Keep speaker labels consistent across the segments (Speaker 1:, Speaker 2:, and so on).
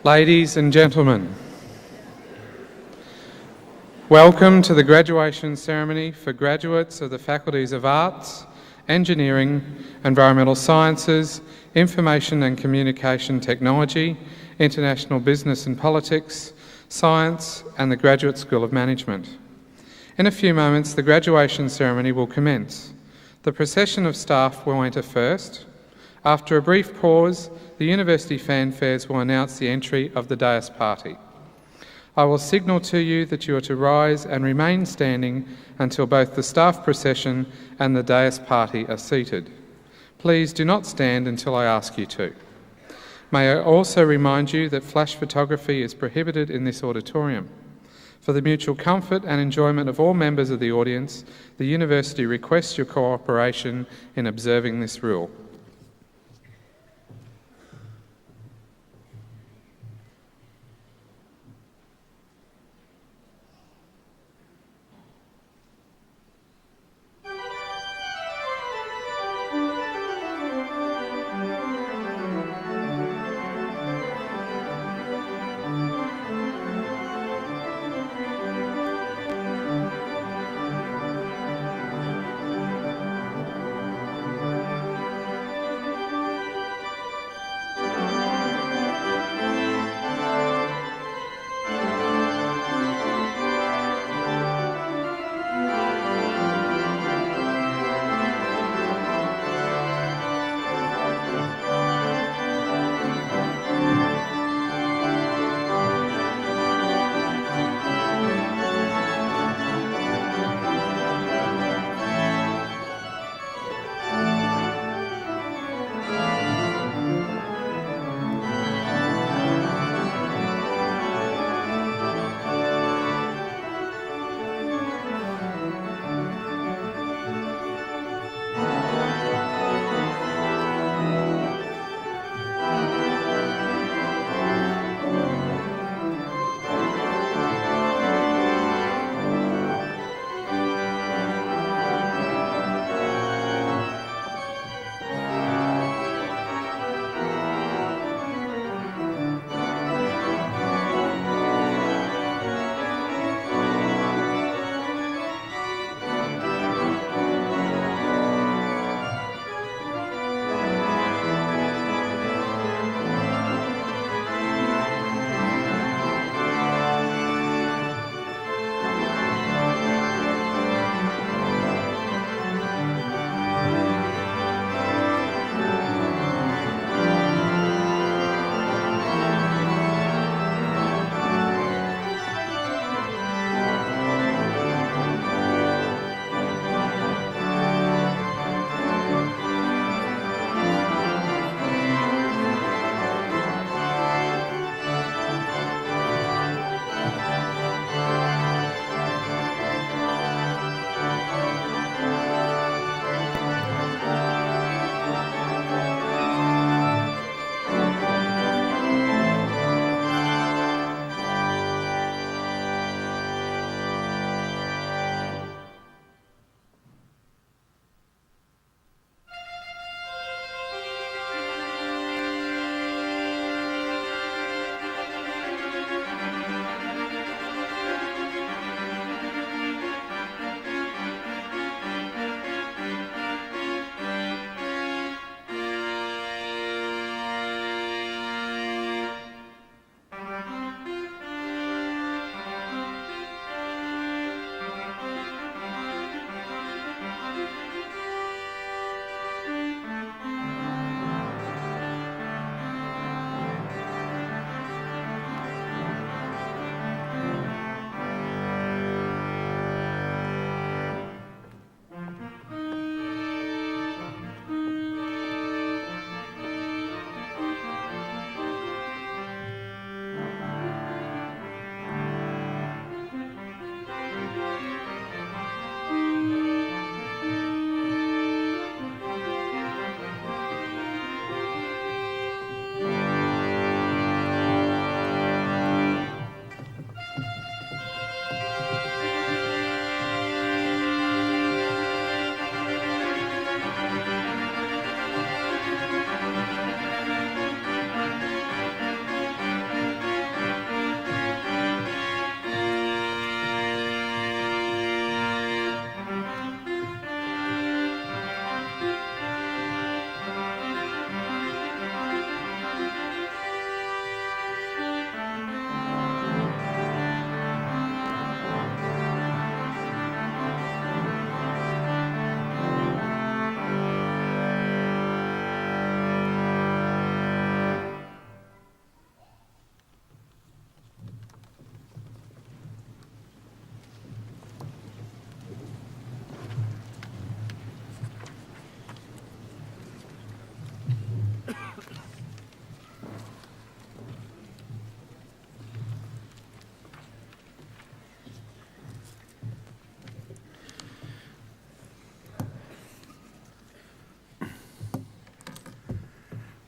Speaker 1: Ladies and gentlemen, welcome to the graduation ceremony for graduates of the Faculties of Arts, Engineering, Environmental Sciences, Information and Communication Technology, International Business and Politics, Science, and the Graduate School of Management. In a few moments, the graduation ceremony will commence. The procession of staff will enter first. After a brief pause, the university fanfares will announce the entry of the dais party. I will signal to you that you are to rise and remain standing until both the staff procession and the dais party are seated. Please do not stand until I ask you to. May I also remind you that flash photography is prohibited in this auditorium. For the mutual comfort and enjoyment of all members of the audience, the university requests your cooperation in observing this rule.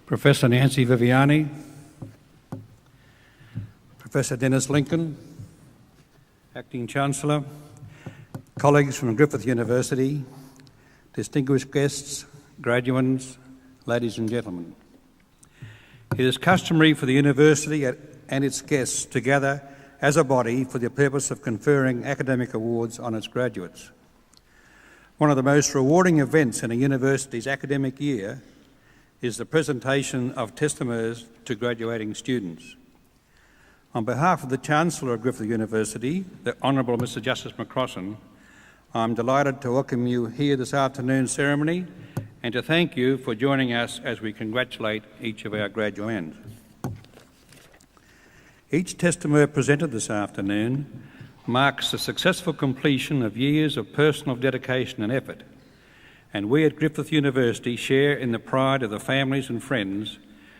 Speaker 2: Professor Nancy Viviani, Professor Dennis Lincoln, Acting Chancellor, colleagues from Griffith University, distinguished guests, graduands, ladies and gentlemen. It is customary for the university and its guests to gather as a body for the purpose of conferring academic awards on its graduates. One of the most rewarding events in a university's academic year is the presentation of testimonies to graduating students. On behalf of the Chancellor of Griffith University, the Honourable Mr Justice McCrossan, I'm delighted to welcome you here this afternoon's ceremony and to thank you for joining us as we congratulate each of our graduands. Each testimony presented this afternoon marks the successful completion of years of personal dedication and effort, and we at Griffith University share in the pride of the families and friends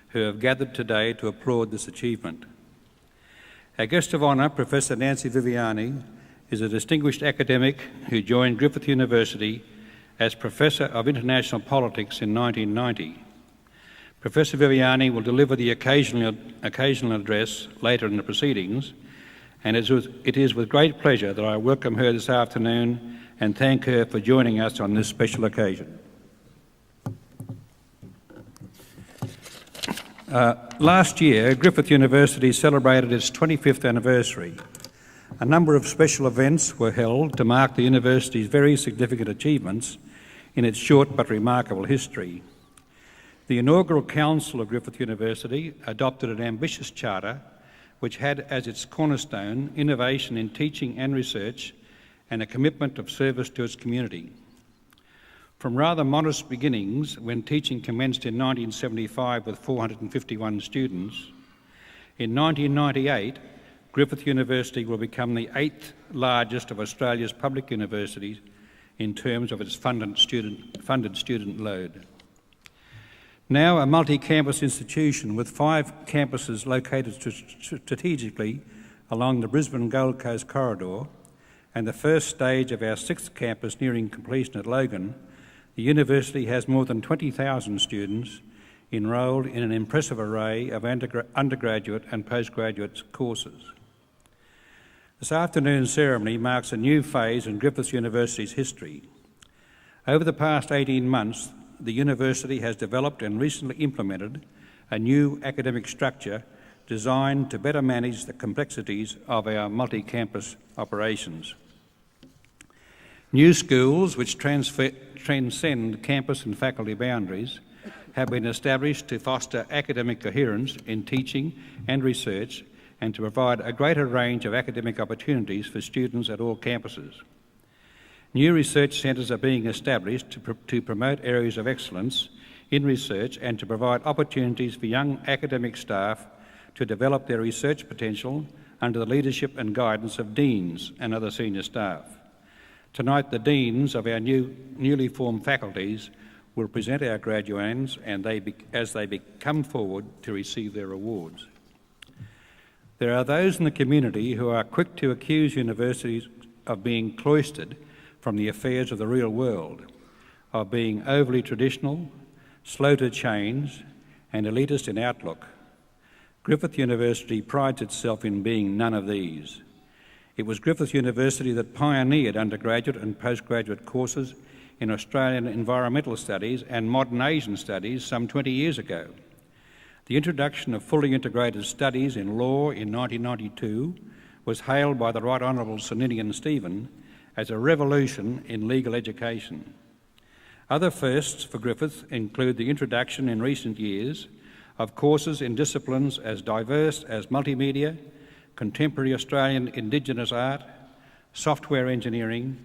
Speaker 2: who have gathered today to applaud this achievement. Our guest of honour, Professor Nancy Viviani, is a distinguished academic who joined Griffith University as Professor of International Politics in 1990. Professor Viviani will deliver the occasional address later in the proceedings, and it is with great pleasure that I welcome her this afternoon and thank her for joining us on this special occasion. Last year, Griffith University celebrated its 25th anniversary. A number of special events were held to mark the university's very significant achievements in its short but remarkable history. The inaugural Council of Griffith University adopted an ambitious charter which had as its cornerstone innovation in teaching and research and a commitment of service to its community. From rather modest beginnings, when teaching commenced in 1975 with 451 students, in 1998, Griffith University will become the 8th largest of Australia's public universities in terms of its funded student load. Now a multi-campus institution with 5 campuses located strategically along the Brisbane Gold Coast corridor and the first stage of our 6th campus nearing completion at Logan, the university has more than 20,000 students enrolled in an impressive array of undergraduate and postgraduate courses. This afternoon's ceremony marks a new phase in Griffith University's history. Over the past 18 months, the university has developed and recently implemented a new academic structure designed to better manage the complexities of our multi-campus operations. New schools, which transcend campus and faculty boundaries, have been established to foster academic coherence in teaching and research and to provide a greater range of academic opportunities for students at all campuses. New research centres are being established to promote areas of excellence in research and to provide opportunities for young academic staff to develop their research potential under the leadership and guidance of deans and other senior staff. Tonight, the deans of our newly formed faculties will present our graduands as they come forward to receive their awards. There are those in the community who are quick to accuse universities of being cloistered from the affairs of the real world, of being overly traditional, slow to change, and elitist in outlook. Griffith University prides itself in being none of these. It was Griffith University that pioneered undergraduate and postgraduate courses in Australian environmental studies and modern Asian studies some 20 years ago. The introduction of fully integrated studies in law in 1992 was hailed by the Right Honourable Sir Ninian Stephen as a revolution in legal education. Other firsts for Griffith include the introduction in recent years of courses in disciplines as diverse as multimedia, contemporary Australian Indigenous art, software engineering,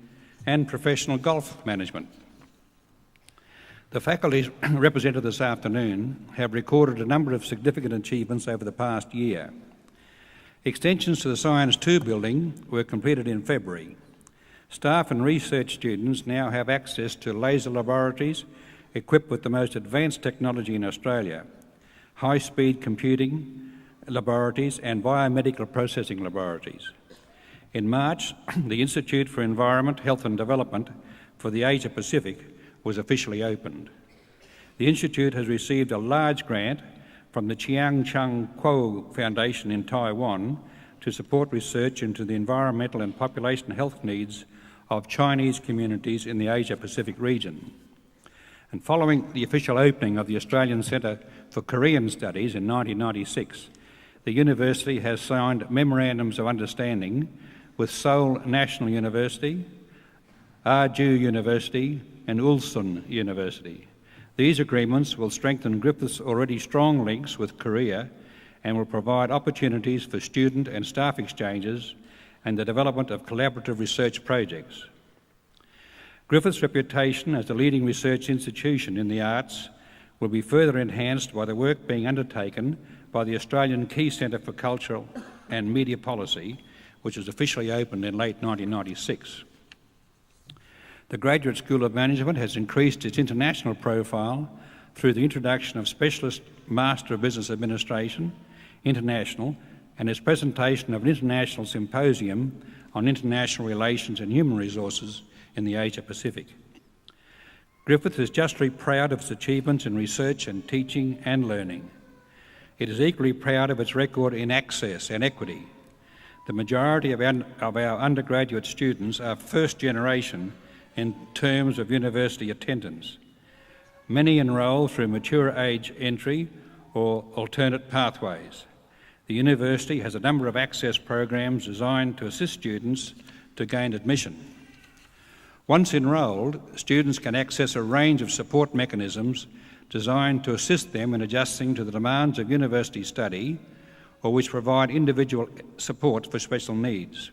Speaker 2: and professional golf management. The faculties represented this afternoon have recorded a number of significant achievements over the past year. Extensions to the Science 2 building were completed in February. Staff and research students now have access to laser laboratories equipped with the most advanced technology in Australia, high-speed computing laboratories and biomedical processing laboratories. In March, the Institute for Environment, Health and Development for the Asia Pacific was officially opened. The Institute has received a large grant from the Chiang Chung Kuo Foundation in Taiwan to support research into the environmental and population health needs of Chinese communities in the Asia-Pacific region. And following the official opening of the Australian Centre for Korean Studies in 1996, the university has signed memorandums of understanding with Seoul National University, Arju University and Ulsan University. These agreements will strengthen Griffith's already strong links with Korea and will provide opportunities for student and staff exchanges and the development of collaborative research projects. Griffith's reputation as a leading research institution in the arts will be further enhanced by the work being undertaken by the Australian Key Centre for Cultural and Media Policy, which was officially opened in late 1996. The Graduate School of Management has increased its international profile through the introduction of Specialist Master of Business Administration, International, and its presentation of an international symposium on international relations and human resources in the Asia-Pacific. Griffith is justly proud of its achievements in research and teaching and learning. It is equally proud of its record in access and equity. The majority of our undergraduate students are first generation in terms of university attendance. Many enrol through mature age entry or alternate pathways. The university has a number of access programs designed to assist students to gain admission. Once enrolled, students can access a range of support mechanisms designed to assist them in adjusting to the demands of university study or which provide individual support for special needs.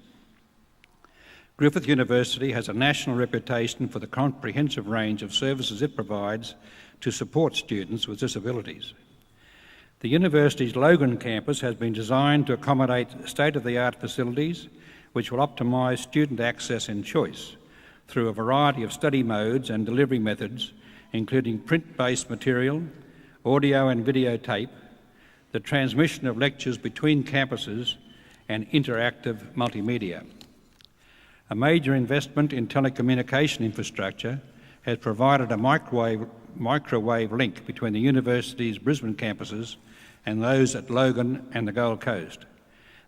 Speaker 2: Griffith University has a national reputation for the comprehensive range of services it provides to support students with disabilities. The university's Logan campus has been designed to accommodate state-of-the-art facilities which will optimise student access and choice through a variety of study modes and delivery methods, including print-based material, audio and videotape, the transmission of lectures between campuses, and interactive multimedia. A major investment in telecommunication infrastructure has provided a microwave link between the university's Brisbane campuses and those at Logan and the Gold Coast.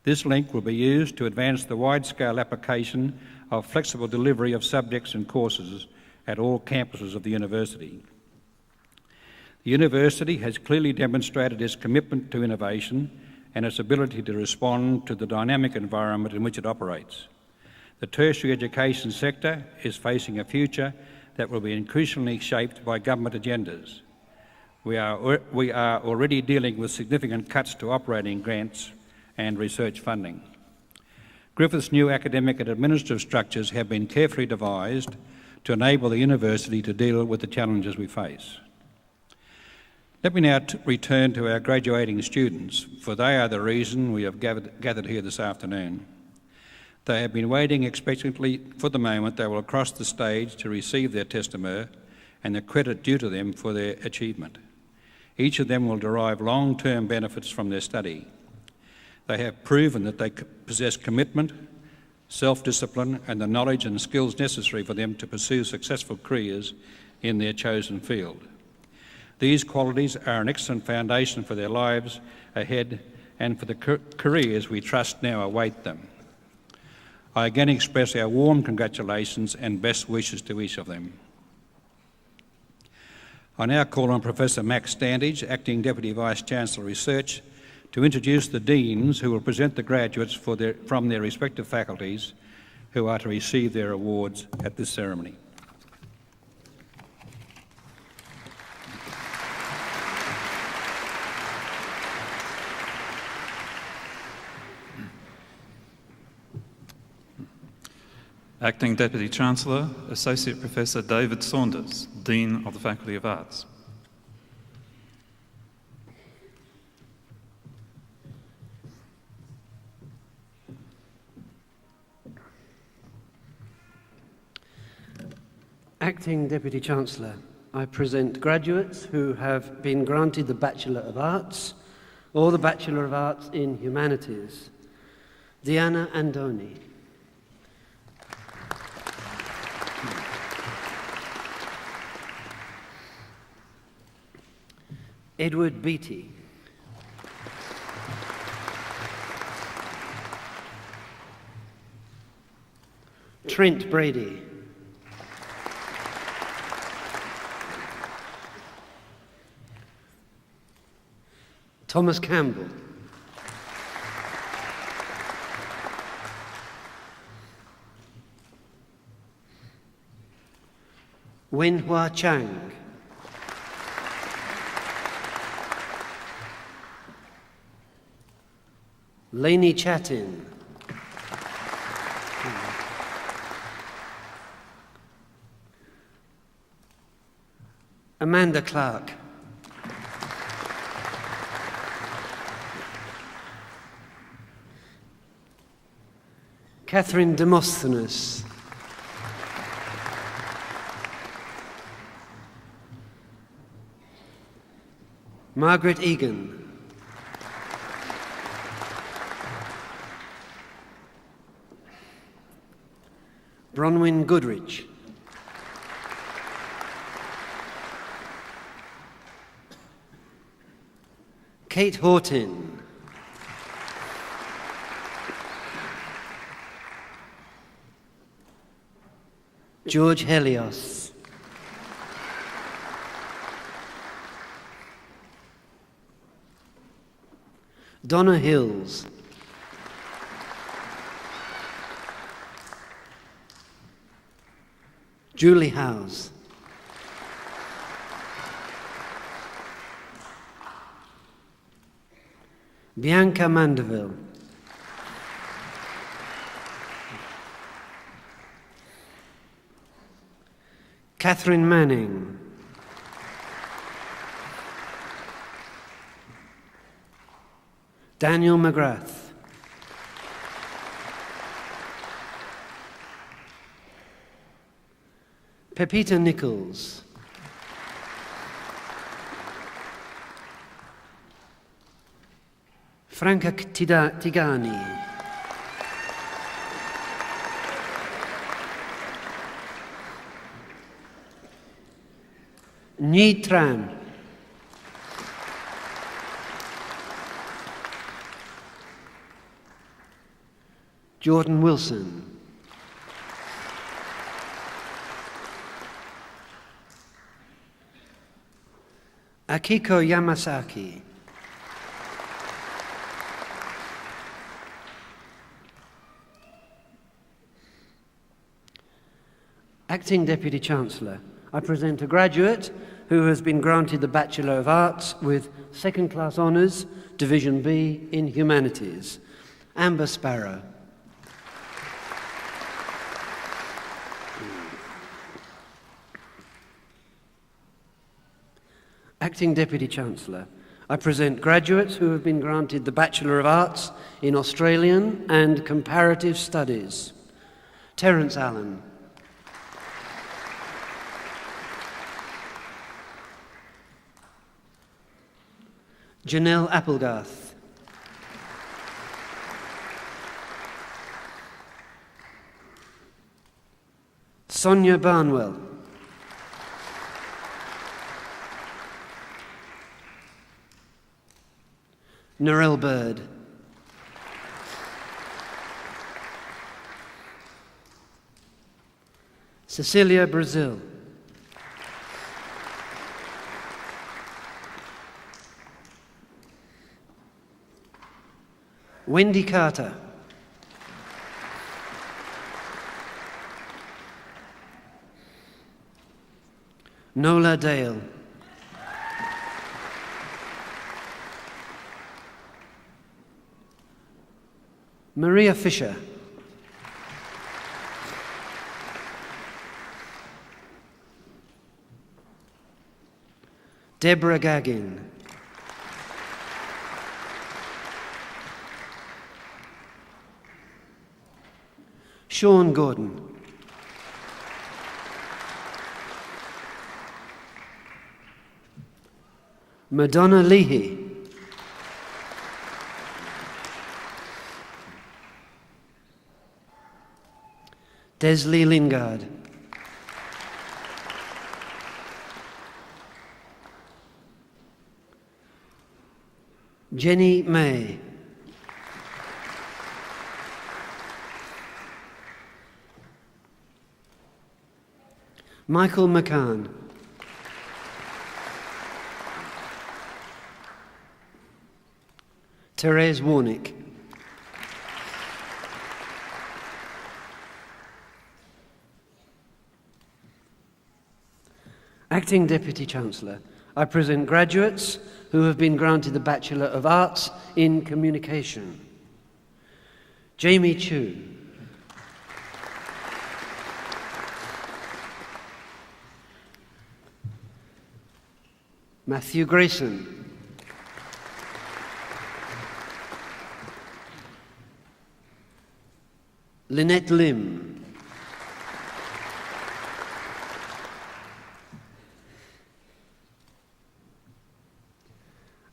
Speaker 2: This link will be used to advance the wide-scale application of flexible delivery of subjects and courses at all campuses of the university. The university has clearly demonstrated its commitment to innovation and its ability to respond to the dynamic environment in which it operates. The tertiary education sector is facing a future that will be increasingly shaped by government agendas. We are already dealing with significant cuts to operating grants and research funding. Griffith's new academic and administrative structures have been carefully devised to enable the university to deal with the challenges we face. Let me now return to our graduating students, for they are the reason we have gathered here this afternoon. They have been waiting expectantly for the moment they will cross the stage to receive their testamur and the credit due to them for their achievement. Each of them will derive long-term benefits from their study. They have proven that they possess commitment, self-discipline, and the knowledge and skills necessary for them to pursue successful careers in their chosen field. These qualities are an excellent foundation for their lives ahead and for the careers we trust now await them. I again express our warm congratulations and best wishes to each of them. I now call on Professor Max Standage, Acting Deputy Vice-Chancellor Research, to introduce the Deans who will present the graduates from their respective faculties who are to receive their awards at this ceremony.
Speaker 3: Acting Deputy Chancellor, Associate Professor David Saunders, Dean of the Faculty of Arts.
Speaker 4: Acting Deputy Chancellor, I present graduates who have been granted the Bachelor of Arts or the Bachelor of Arts in Humanities. Diana Andoni. Edward Beattie. Trent Brady. Thomas Campbell. Wenhua Chang. Lainey Chatin. Amanda Clark. Catherine Demosthenes. Margaret Egan. Bronwyn Goodrich. Kate Horton. George Helios. Donna Hills. Julie Howes. Bianca Mandeville. Catherine Manning. Daniel McGrath. Pepita Nichols. Franca Tigani. Nhi Tran. Jordan Wilson. Akiko Yamasaki. Acting Deputy Chancellor, I present a graduate who has been granted the Bachelor of Arts with second-class honours, Division B in Humanities, Amber Sparrow. Acting Deputy Chancellor, I present graduates who have been granted the Bachelor of Arts in Australian and Comparative Studies, Terence Allen. Janelle Applegarth. Sonia Barnwell. Narelle Bird. Cecilia Brazil. Wendy Carter. Nola Dale. Maria Fisher. Deborah Gaggin. Sean Gordon. Madonna Leahy. Desley Lingard. Jenny May. Michael McCann. Therese Warnick. Acting Deputy Chancellor, I present graduates who have been granted the Bachelor of Arts in Communication. Jamie Chu. Matthew Grayson. Lynette Lim.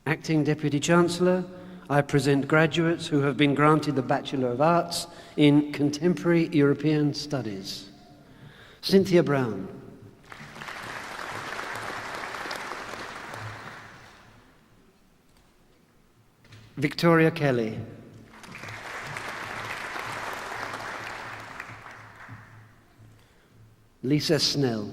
Speaker 4: Acting Deputy Chancellor, I present graduates who have been granted the Bachelor of Arts in Contemporary European Studies. Cynthia Brown. Victoria Kelly. Lisa Snell.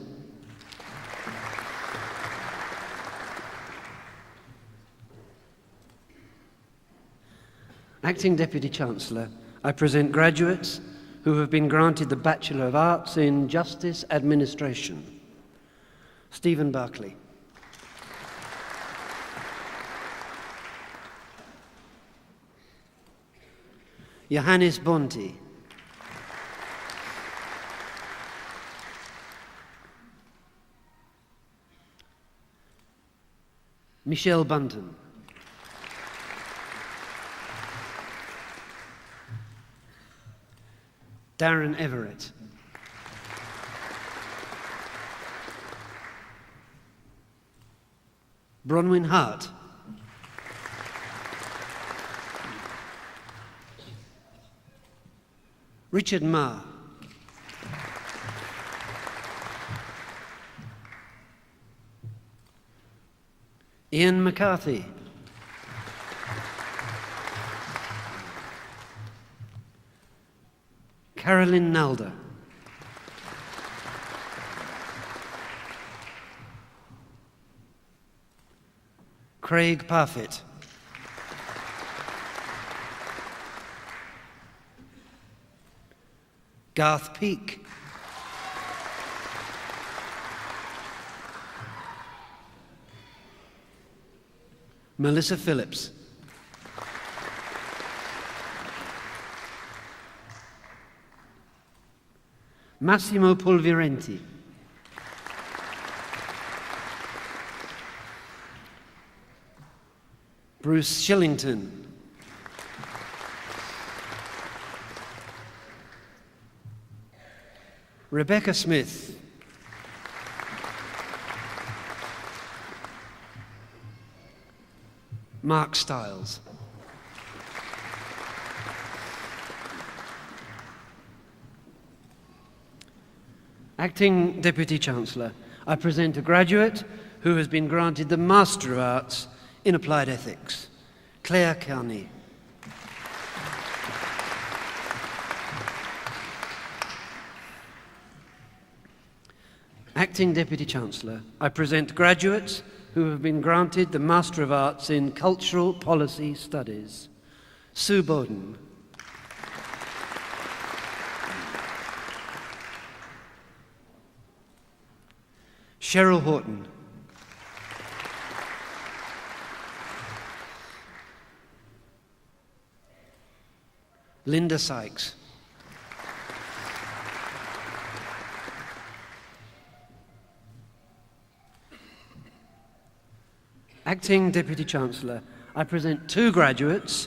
Speaker 4: Acting Deputy Chancellor, I present graduates who have been granted the Bachelor of Arts in Justice Administration. Stephen Barclay. Johannes Bonti. Michelle Bunton. Darren Everett. Bronwyn Hart. Richard Marr. Ian McCarthy. Carolyn Nalder. Craig Parfitt. Garth Peake. Melissa Phillips. Massimo Polvirenti. Bruce Shillington. Rebecca Smith. Mark Stiles. Acting Deputy Chancellor, I present a graduate who has been granted the Master of Arts in Applied Ethics, Claire Kearney. Acting Deputy Chancellor, I present graduates who have been granted the Master of Arts in Cultural Policy Studies, Sue Bowden. Cheryl Horton. Linda Sykes. Acting Deputy Chancellor, I present two graduates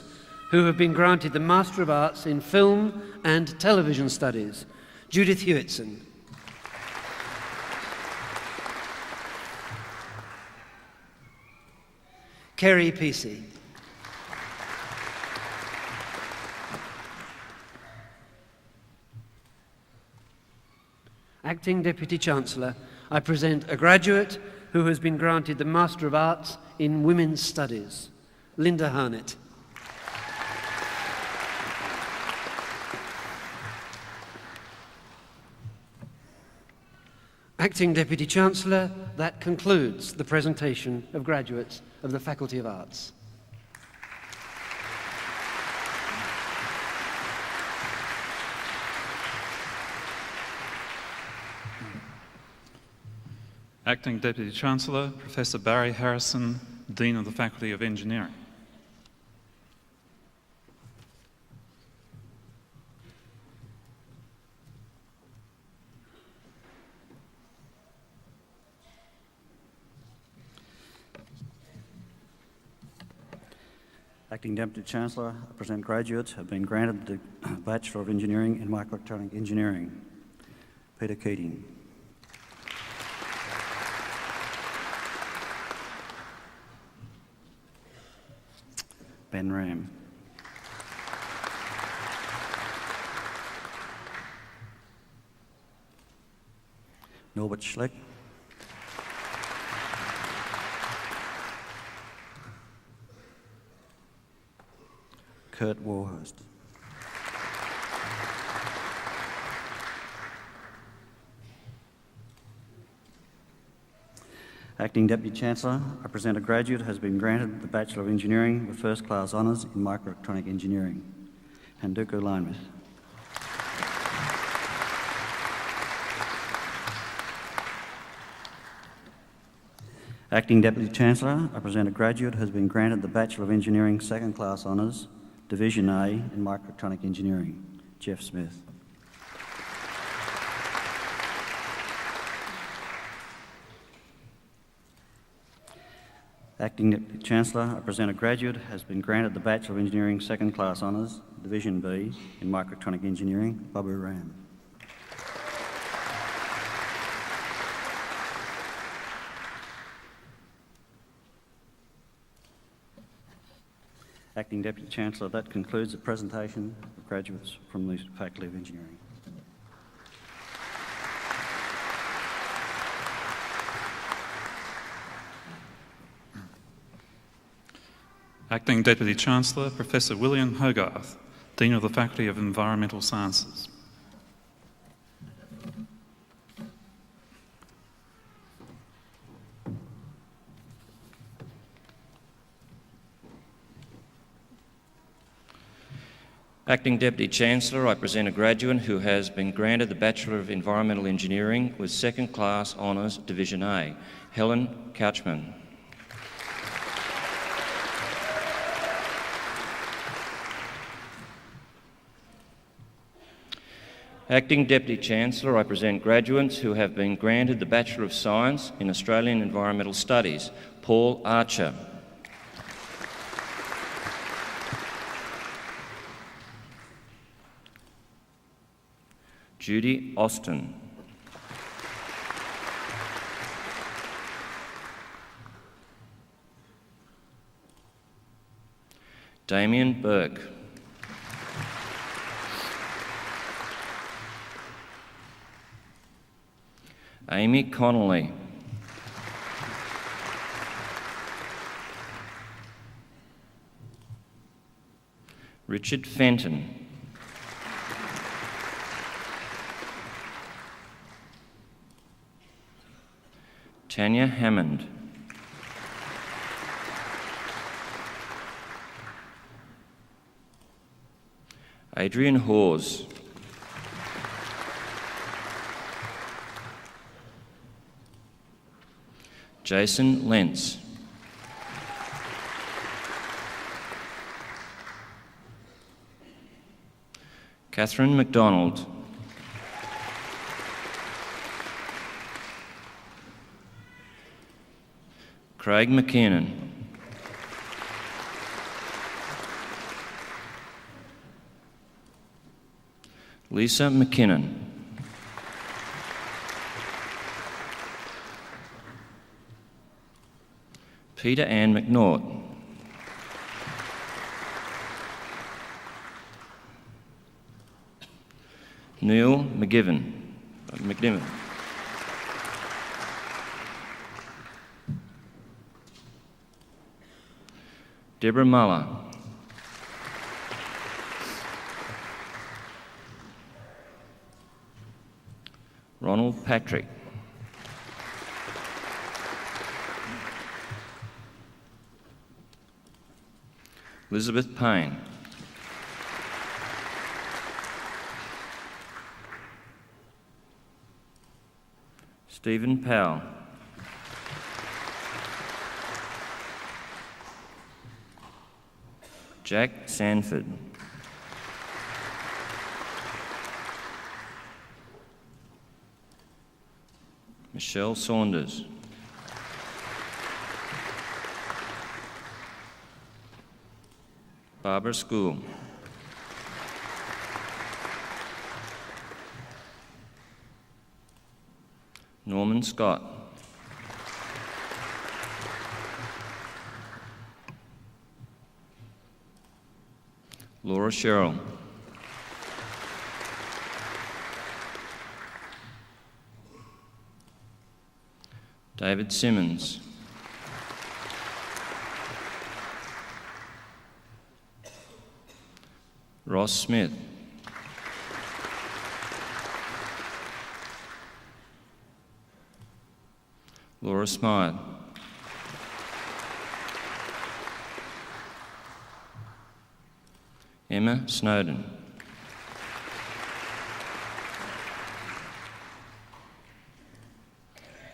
Speaker 4: who have been granted the Master of Arts in Film and Television Studies, Judith Hewitson. Kerry Peacey. Acting Deputy Chancellor, I present a graduate who has been granted the Master of Arts in Women's Studies, Linda Harnett. Acting Deputy Chancellor, that concludes the presentation of graduates of the Faculty of Arts.
Speaker 3: Acting Deputy Chancellor, Professor Barry Harrison, Dean of the Faculty of Engineering.
Speaker 5: Acting Deputy Chancellor, I present graduates who have been granted the Bachelor of Engineering in Microelectronic Engineering. Peter Keating. Ben Ram. Norbert Schleck. Kurt Warhurst. Acting Deputy Chancellor, I present a graduate who has been granted the Bachelor of Engineering with First Class Honours in Microelectronic Engineering, Handuku Linemith. Acting Deputy Chancellor, I present a graduate who has been granted the Bachelor of Engineering Second Class Honours, Division A in Microelectronic Engineering, Jeff Smith. Acting Deputy Chancellor, I present a graduate who has been granted the Bachelor of Engineering Second Class Honours, Division B in Microelectronic Engineering, Babu Ram. Acting Deputy Chancellor, that concludes the presentation of graduates from the Faculty of Engineering.
Speaker 3: Acting Deputy Chancellor, Professor William Hogarth, Dean of the Faculty of Environmental Sciences.
Speaker 6: Acting Deputy Chancellor, I present a graduate who has been granted the Bachelor of Environmental Engineering with Second Class Honours, Division A, Helen Couchman. Acting Deputy Chancellor, I present graduates who have been granted the Bachelor of Science in Australian Environmental Studies, Paul Archer. Judy Austin. Damien Burke. Amy Connolly. Richard Fenton. Tanya Hammond. Adrian Hawes. Jason Lentz. Catherine MacDonald. Craig McKinnon. Lisa McKinnon. Peter Ann McNaught. Neil McGiven. Deborah Muller. Ronald Patrick. Elizabeth Payne. Stephen Powell. Jack Sanford. Michelle Saunders. Barbara School. Norman Scott. Laura Sherrill. David Simmons. Ross Smith. Laura Smythe. Emma Snowden.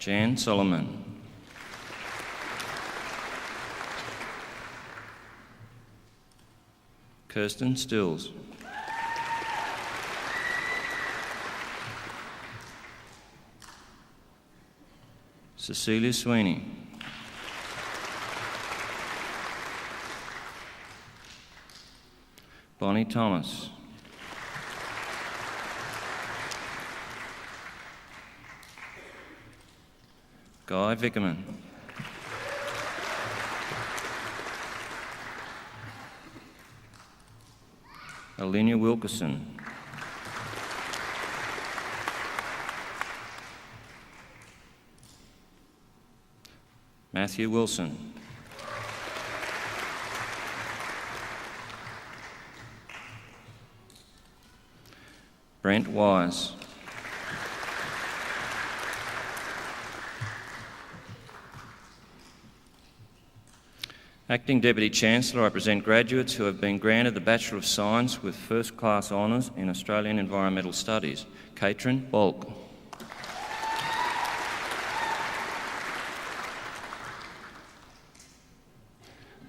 Speaker 6: Jan Solomon. Kirsten Stills. Cecilia Sweeney. Bonnie Thomas. Guy Vickerman. Alenia Wilkerson. Matthew Wilson. Brent Wise. Acting Deputy Chancellor, I present graduates who have been granted the Bachelor of Science with First Class Honours in Australian Environmental Studies. Katrin Bulk.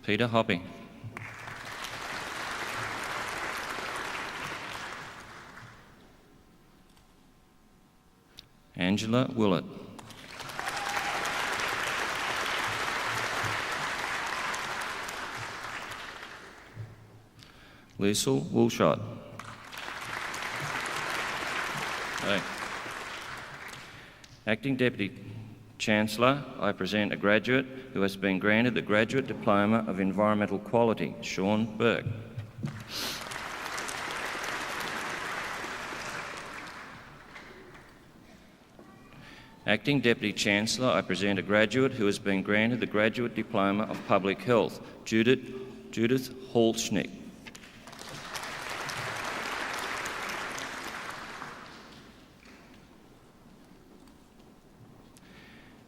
Speaker 6: Peter Hopping. Angela Willett. Liesl Woolshot. Okay. Acting Deputy Chancellor, I present a graduate who has been granted the Graduate Diploma of Environmental Quality, Sean Burke. Acting Deputy Chancellor, I present a graduate who has been granted the Graduate Diploma of Public Health, Judith Holschnick.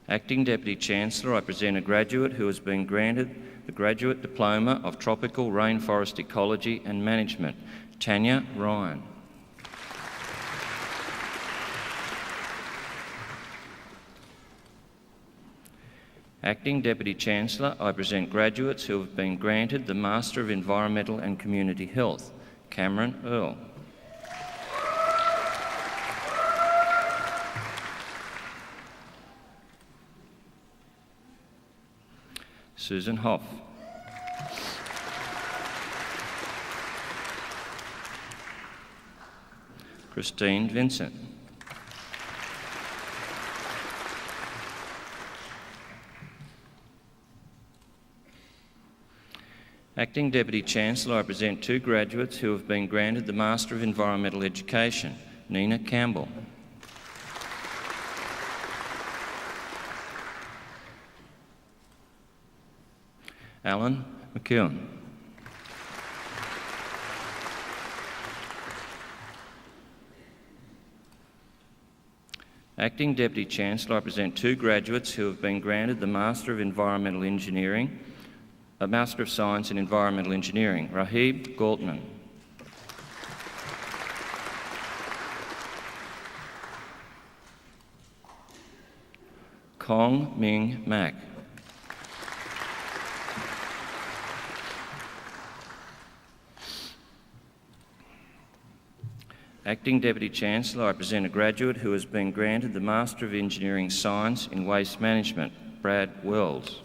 Speaker 6: Acting Deputy Chancellor, I present a graduate who has been granted the Graduate Diploma of Tropical Rainforest Ecology and Management, Tanya Ryan. Acting Deputy Chancellor, I present graduates who have been granted the Master of Environmental and Community Health, Cameron Earl. Susan Hoff. Christine Vincent. Acting Deputy Chancellor, I present two graduates who have been granted the Master of Environmental Education, Nina Campbell. Alan McKeown. Acting Deputy Chancellor, I present two graduates who have been granted the Master of Environmental Engineering, a Master of Science in Environmental Engineering, Rahib Galtman. Kong Ming Mak. Acting Deputy Chancellor, I present a graduate who has been granted the Master of Engineering Science in Waste Management, Brad Wells.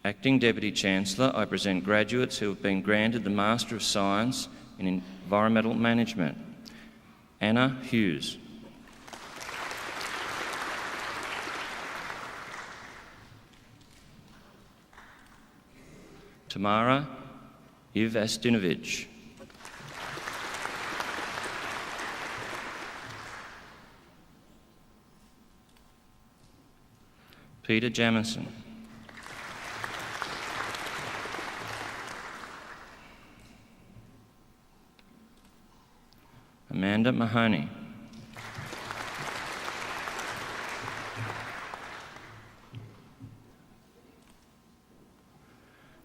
Speaker 6: Acting Deputy Chancellor, I present graduates who have been granted the Master of Science in Environmental Management, Anna Hughes. Tamara Ivastinovic. Peter Jamison. Amanda Mahoney.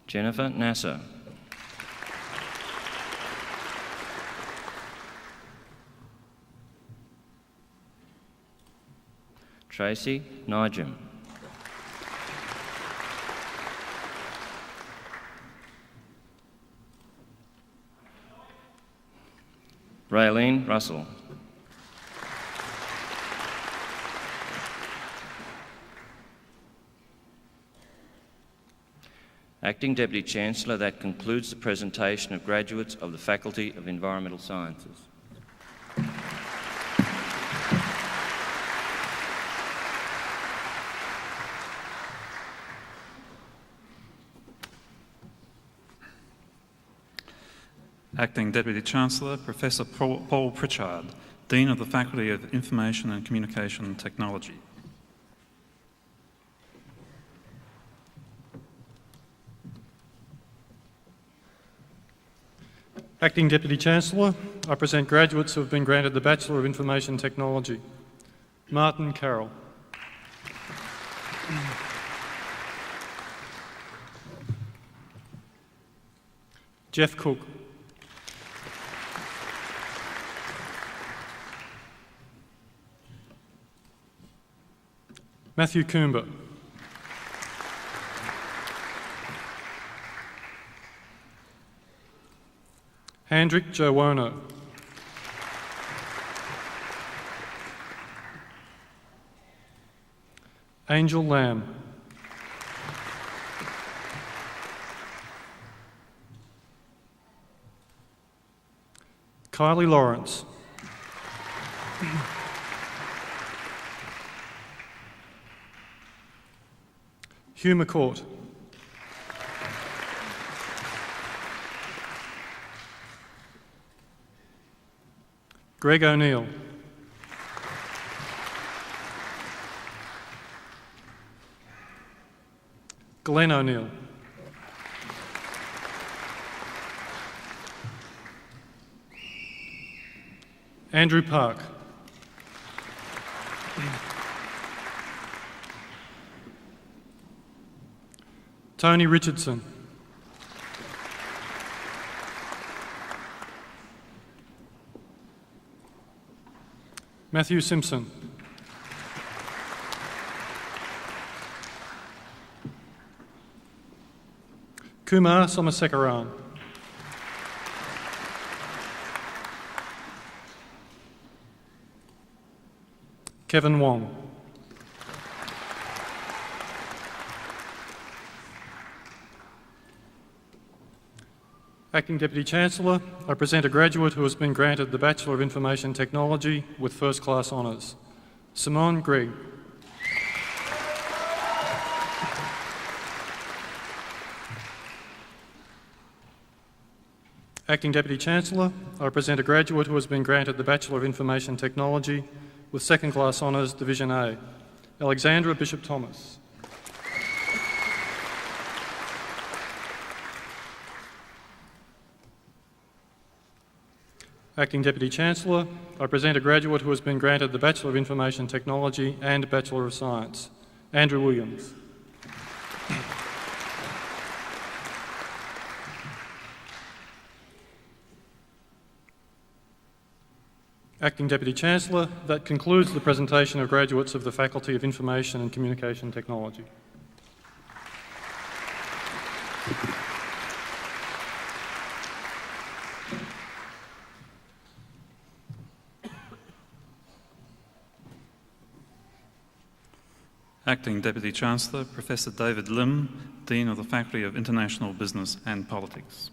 Speaker 6: Jennifer Nasser. Tracy Nigem. Raylene Russell. Acting Deputy Chancellor, that concludes the presentation of graduates of the Faculty of Environmental Sciences.
Speaker 3: Acting Deputy Chancellor, Professor Paul Pritchard, Dean of the Faculty of Information and Communication Technology.
Speaker 7: Acting Deputy Chancellor, I present graduates who have been granted the Bachelor of Information Technology. Martin Carroll. Jeff Cook. Matthew Coomber. Handrick Jowono. Angel Lamb. Kylie Lawrence. Hugh McCourt. Greg O'Neill. Glenn O'Neill. Andrew Park. Tony Richardson. Matthew Simpson. Kumar Somasekaran. Kevin Wong. Acting Deputy Chancellor, I present a graduate who has been granted the Bachelor of Information Technology with first-class honours. Simone Gregg. Acting Deputy Chancellor, I present a graduate who has been granted the Bachelor of Information Technology with second class honours, Division A. Alexandra Bishop Thomas. Acting Deputy Chancellor, I present a graduate who has been granted the Bachelor of Information Technology and Bachelor of Science, Andrew Williams. Acting Deputy Chancellor, that concludes the presentation of graduates of the Faculty of Information and Communication Technology.
Speaker 3: Acting Deputy Chancellor, Professor David Lim, Dean of the Faculty of International Business and Politics.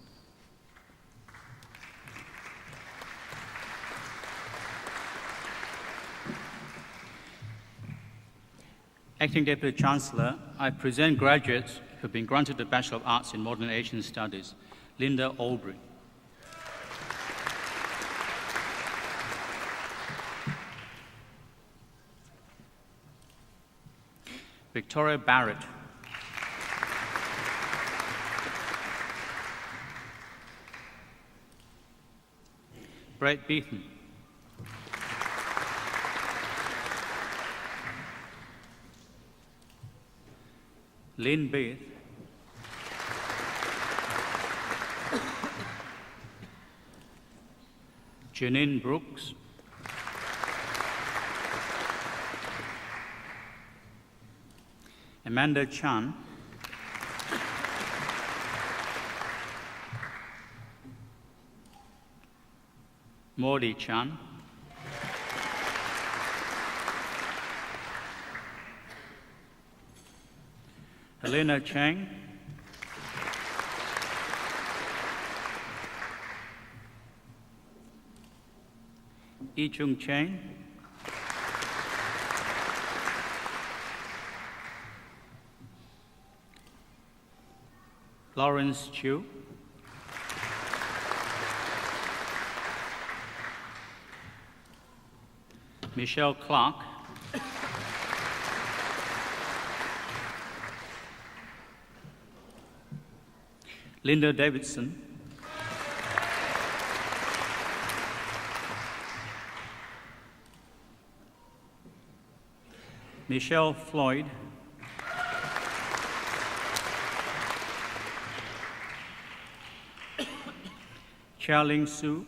Speaker 8: Acting Deputy Chancellor, I present graduates who have been granted the Bachelor of Arts in Modern Asian Studies, Linda Albury. Victoria Barrett. Brett Beaton. Lynn Beath. Janine Brooks. Amanda Chan. Modi Chan. Helena Chang. Yi Chung Chang. Lawrence Chu. Michelle Clark. Linda Davidson. Michelle Floyd. Charling Su.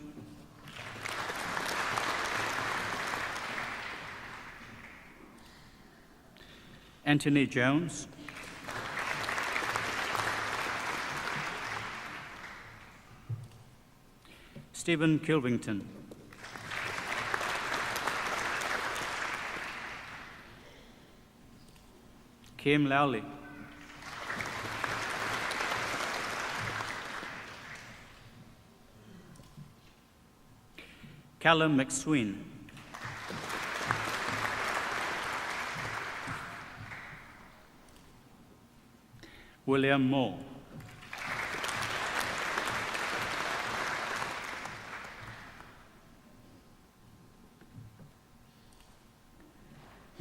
Speaker 8: Anthony Jones. Stephen Kilvington. Kim Lowley. Callum McSween. William Moore.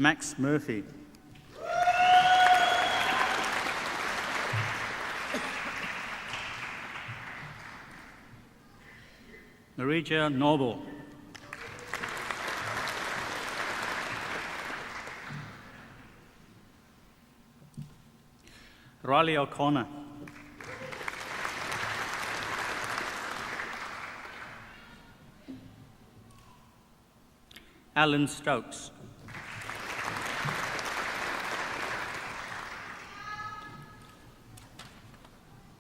Speaker 8: Max Murphy. Marija Noble. Riley O'Connor. Alan Stokes.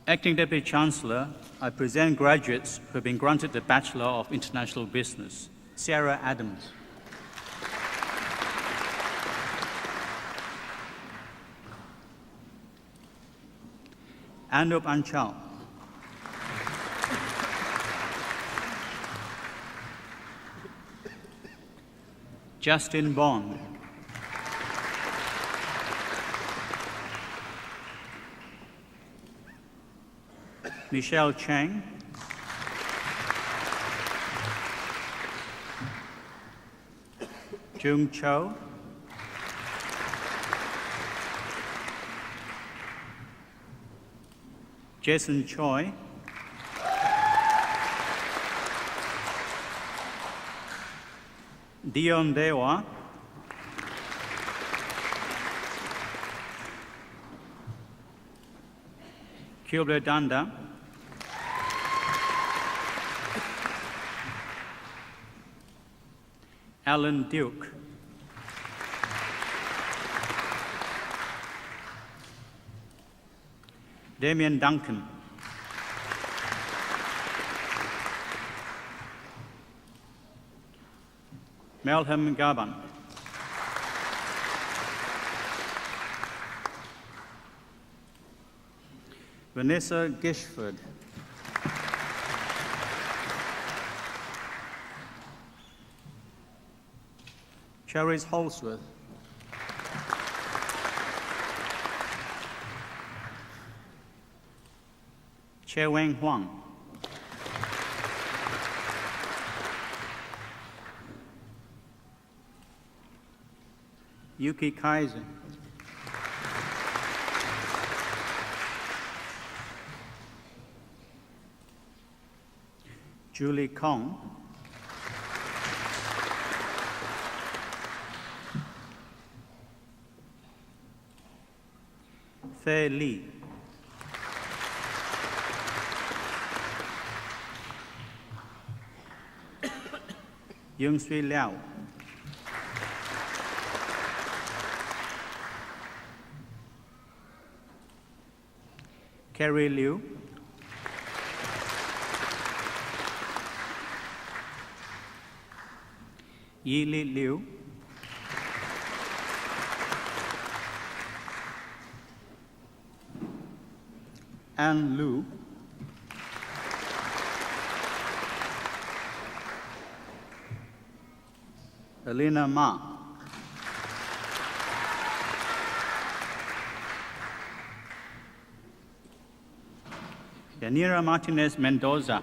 Speaker 8: Acting Deputy Chancellor, I present graduates who have been granted the Bachelor of International Business. Sarah Adams. Anup Anchal. Justin Bond. Michelle Chang. Jung Cho, Jason Choi, Dion Dewa, Kilbre Danda, Alan Duke, Damien Duncan, Melhem Gaban, Vanessa Gishford, Cherries Holsworth, Che Weng Huang, Yuki Kaiser, Julie Kong, Fei Li, Yung Sui Liao, Carrie Liu, Yi Li Liu, Anne Lu, Elena Ma, Yanira Martinez Mendoza,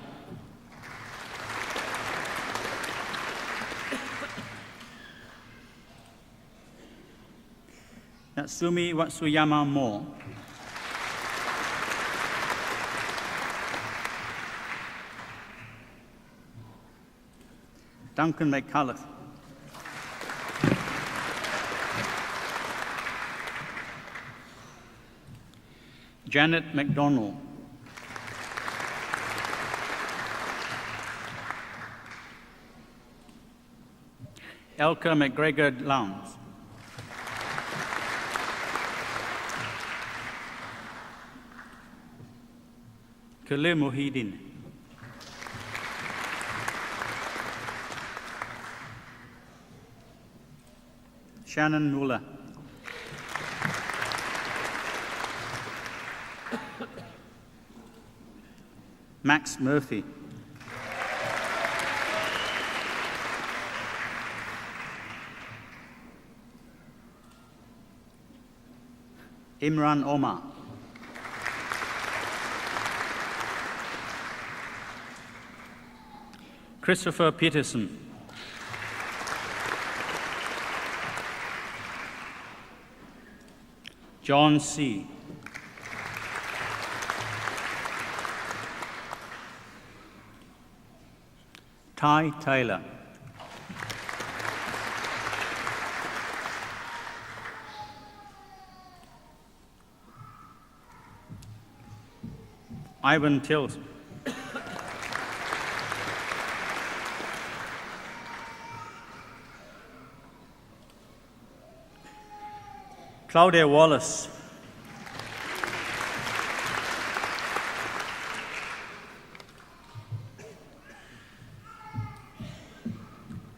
Speaker 8: Natsumi Watsuyama Mo, Duncan McCullough, Janet McDonald, Elka McGregor Lowndes, Khalil Mohidin, Shannon Muller, Max Murphy, Imran Omar, Christopher Peterson, John C., Ty Taylor, Ivan Tilt, Claudia Wallace,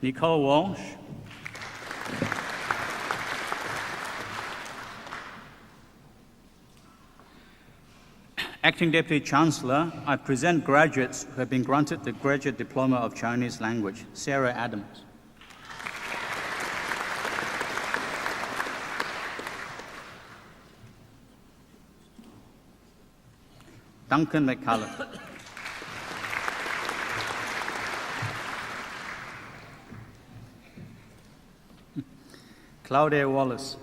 Speaker 8: Nicole Walsh, Acting Deputy Chancellor, I present graduates who have been granted the Graduate Diploma of Chinese Language. Sarah Adams, Duncan McCullough, Claudia Wallace.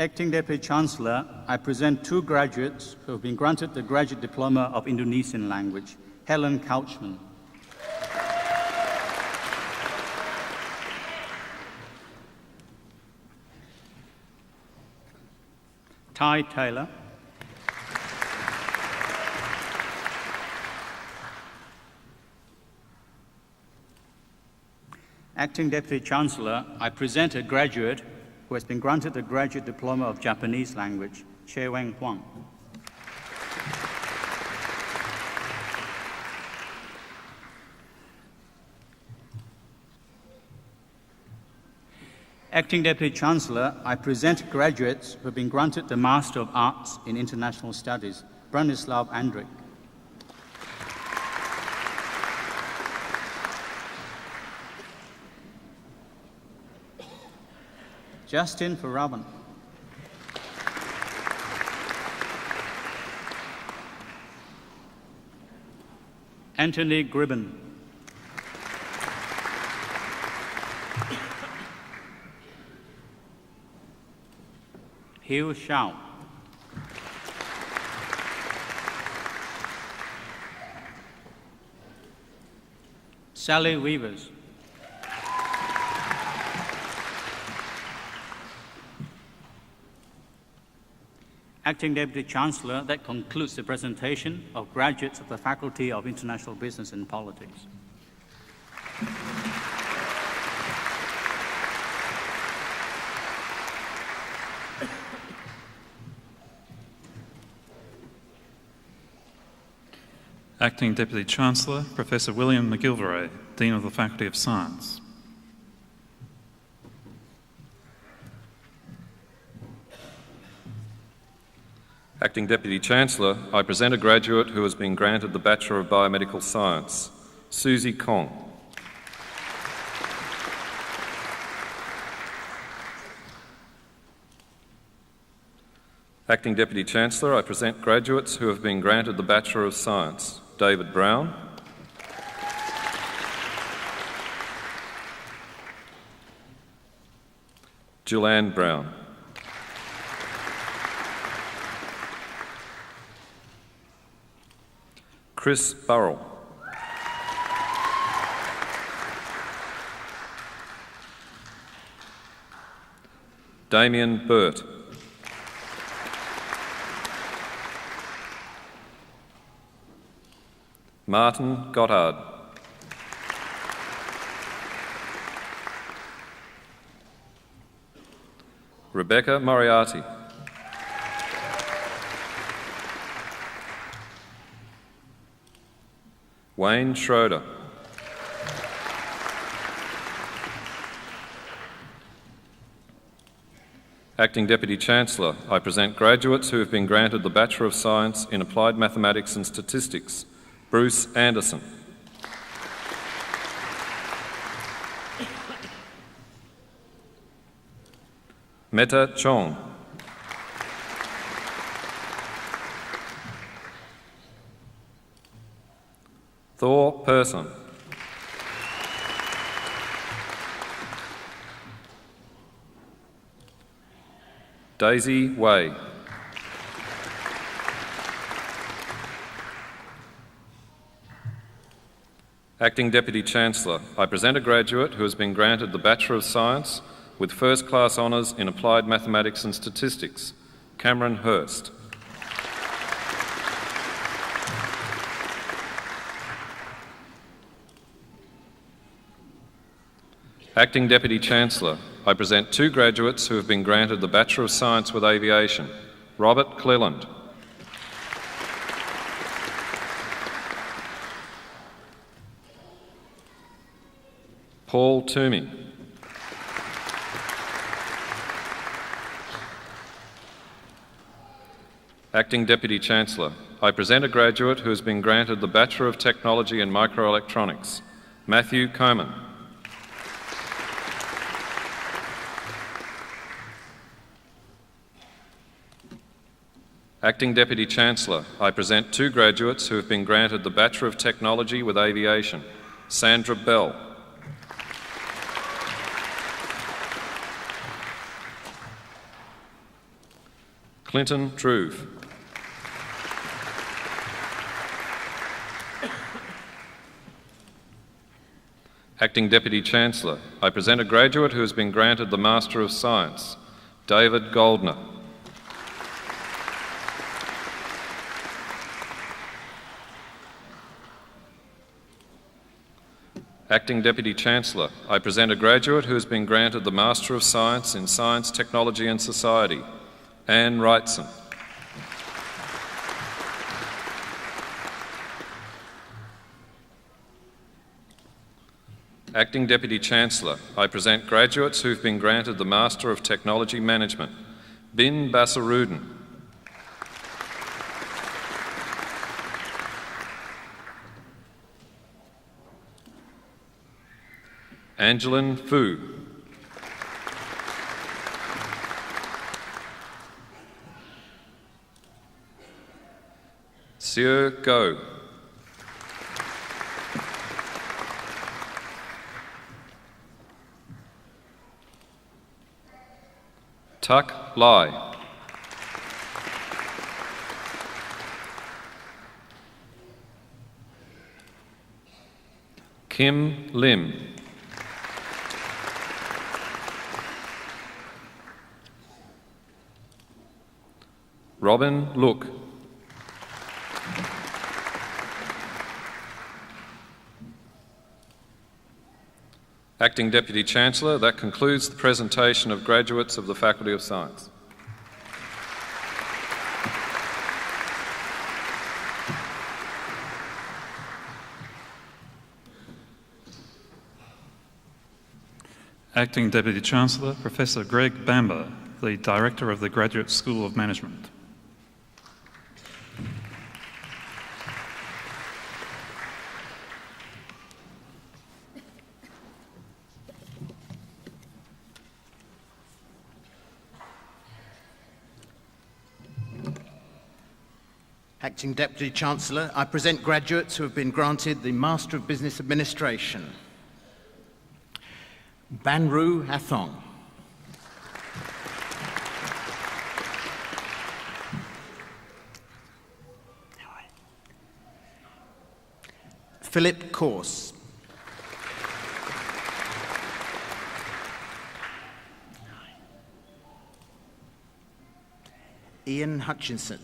Speaker 8: Acting Deputy Chancellor, I present two graduates who have been granted the Graduate Diploma of Indonesian Language, Helen Couchman. Ty Taylor. Acting Deputy Chancellor, I present a graduate who has been granted the Graduate Diploma of Japanese Language, Che Weng Huang. Acting Deputy Chancellor, I present graduates who have been granted the Master of Arts in International Studies, Branislav Andrik. Justin Faraban. Anthony Gribben. Hugh Shao. Sally Weavers. Acting Deputy Chancellor, that concludes the presentation of graduates of the Faculty of International Business and Politics.
Speaker 3: Acting Deputy Chancellor, Professor William McGilvray, Dean of the Faculty of Science.
Speaker 9: Acting Deputy Chancellor, I present a graduate who has been granted the Bachelor of Biomedical Science, Susie Kong. Acting Deputy Chancellor, I present graduates who have been granted the Bachelor of Science, David Brown, Julianne Brown, Chris Burrell, Damien Burt, Martin Goddard, Rebecca Moriarty, Wayne Schroeder, Acting Deputy Chancellor, I present graduates who have been granted the Bachelor of Science in Applied Mathematics and Statistics, Bruce Anderson, Meta Chong, Thor Persson, Daisy Way, Acting Deputy Chancellor, I present a graduate who has been granted the Bachelor of Science with First Class Honours in Applied Mathematics and Statistics, Cameron Hurst. Acting Deputy Chancellor, I present two graduates who have been granted the Bachelor of Science with Aviation, Robert Cleland, Paul Toomey, Acting Deputy Chancellor, I present a graduate who has been granted the Bachelor of Technology in Microelectronics, Matthew Coman. Acting Deputy Chancellor, I present two graduates who have been granted the Bachelor of Technology with Aviation. Sandra Bell. Clinton Druve. Acting Deputy Chancellor, I present a graduate who has been granted the Master of Science. David Goldner. Acting Deputy Chancellor, I present a graduate who has been granted the Master of Science in Science, Technology and Society. Anne Wrightson. Acting Deputy Chancellor, I present graduates who have been granted the Master of Technology Management. Bin Basarudin. Angeline Fu. Sieur Go. Tuck Lai. Kim Lim. Robin Look. Acting Deputy Chancellor, that concludes the presentation of graduates of the Faculty of Science.
Speaker 3: Acting Deputy Chancellor, Professor Greg Bamber, the Director of the Graduate School of Management.
Speaker 10: Acting Deputy Chancellor, I present graduates who have been granted the Master of Business Administration. Banru Athong. Philip Corse. Ian Hutchinson.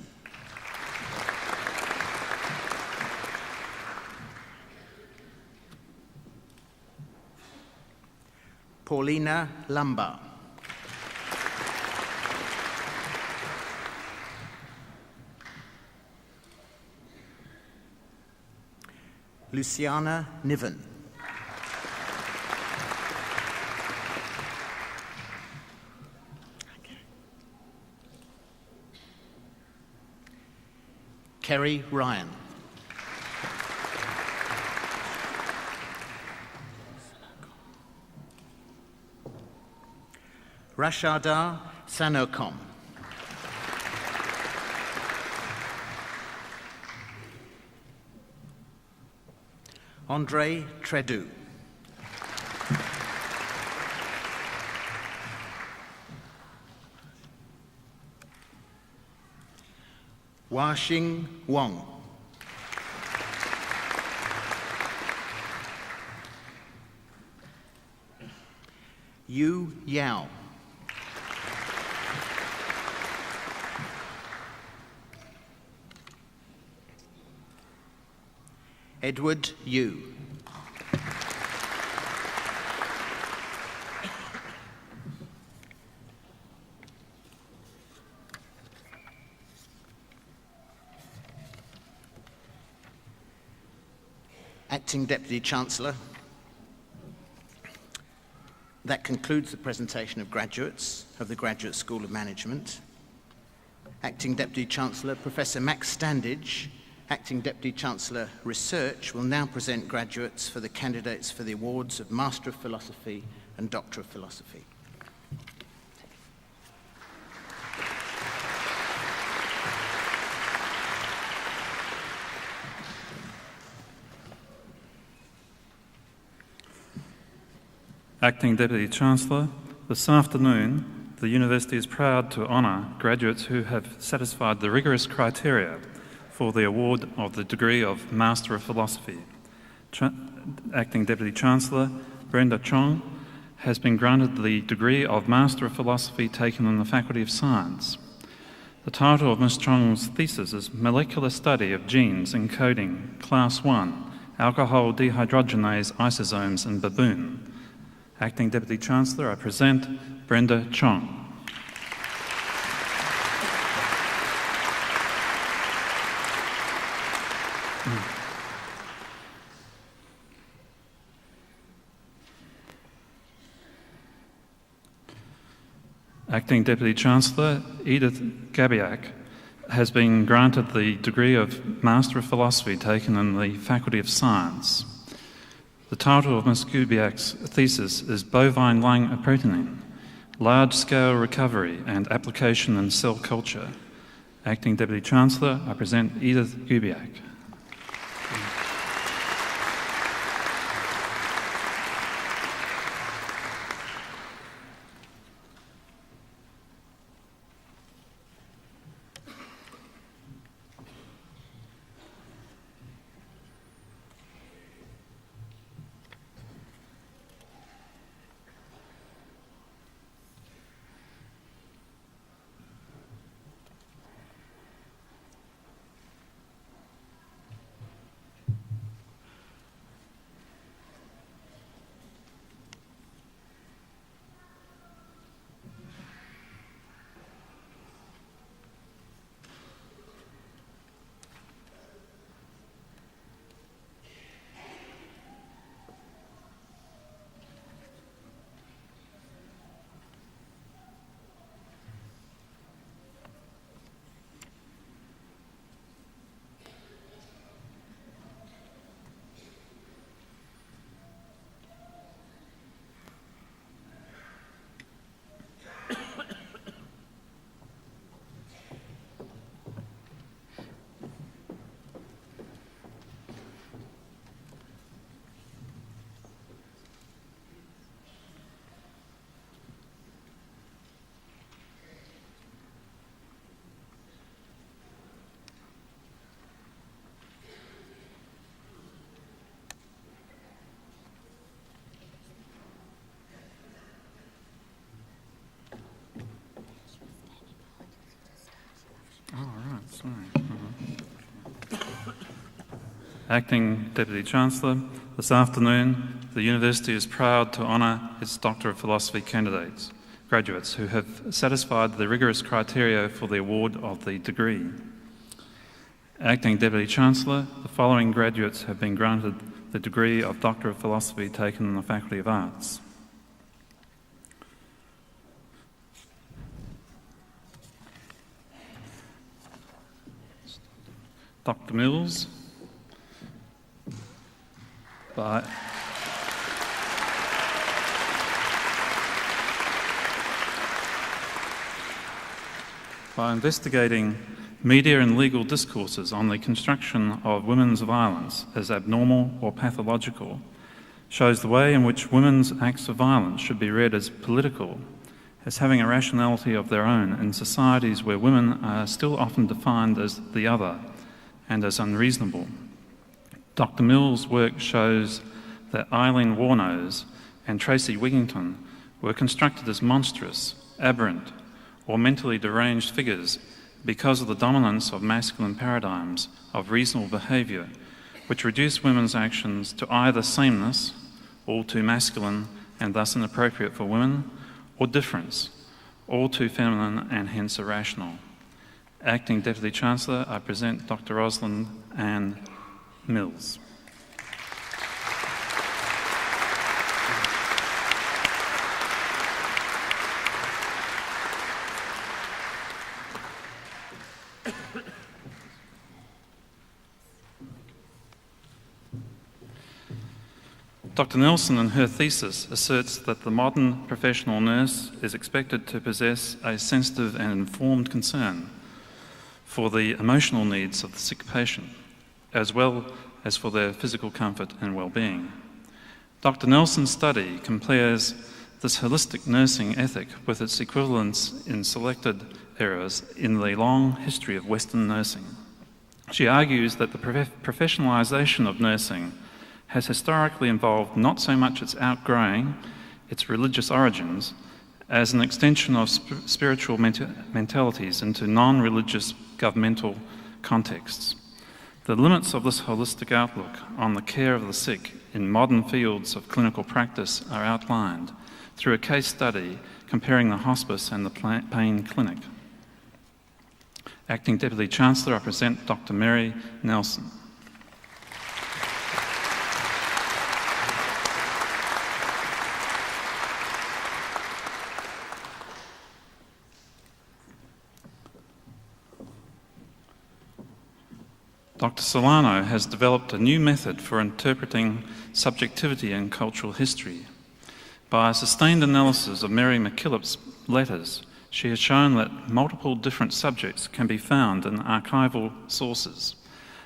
Speaker 10: Paulina Lamba. Luciana Niven. Kerry Ryan. Rashada Sanokom. Andre Tredu. Wa-Xing Wong. Yu Yao. Edward Yu. Acting Deputy Chancellor, that concludes the presentation of graduates of the Graduate School of Management. Acting Deputy Chancellor, Professor Max Standage, Acting Deputy Chancellor Research, will now present graduates for the candidates for the awards of Master of Philosophy and Doctor of Philosophy.
Speaker 3: Acting Deputy Chancellor, this afternoon the University is proud to honour graduates who have satisfied the rigorous criteria for the award of the degree of Master of Philosophy. Acting Deputy Chancellor Brenda Chong has been granted the degree of Master of Philosophy taken in the Faculty of Science. The title of Ms Chong's thesis is Molecular Study of Genes Encoding Class 1 Alcohol Dehydrogenase Isosomes in Baboon. Acting Deputy Chancellor, I present Brenda Chong. Acting Deputy Chancellor Edith Gabiak has been granted the degree of Master of Philosophy taken in the Faculty of Science. The title of Ms Gabiak's thesis is Bovine Lung Protein, Large-Scale Recovery and Application in Cell Culture. Acting Deputy Chancellor, I present Edith Gabiak. Acting Deputy Chancellor, this afternoon the University is proud to honour its Doctor of Philosophy graduates who have satisfied the rigorous criteria for the award of the degree. Acting Deputy Chancellor, the following graduates have been granted the degree of Doctor of Philosophy taken in the Faculty of Arts. Dr. Mills, by investigating media and legal discourses on the construction of women's violence as abnormal or pathological, shows the way in which women's acts of violence should be read as political, as having a rationality of their own in societies where women are still often defined as the other and as unreasonable. Dr. Mills' work shows that Eileen Warnose and Tracy Wigington were constructed as monstrous, aberrant, or mentally deranged figures because of the dominance of masculine paradigms of reasonable behaviour, which reduce women's actions to either sameness, all too masculine and thus inappropriate for women, or difference, all too feminine and hence irrational. Acting Deputy Chancellor, I present Dr. Rosalind Ann Mills. Dr. Nelson, in her thesis, asserts that the modern professional nurse is expected to possess a sensitive and informed concern for the emotional needs of the sick patient, as well as for their physical comfort and well-being. Dr. Nelson's study compares this holistic nursing ethic with its equivalents in selected areas in the long history of Western nursing. She argues that the professionalisation of nursing has historically involved not so much its outgrowing its religious origins as an extension of spiritual mentalities into non-religious governmental contexts. The limits of this holistic outlook on the care of the sick in modern fields of clinical practice are outlined through a case study comparing the hospice and the pain clinic. Acting Deputy Chancellor, I present Dr. Mary Nelson. Dr. Solano has developed a new method for interpreting subjectivity in cultural history. By a sustained analysis of Mary MacKillop's letters, she has shown that multiple different subjects can be found in archival sources,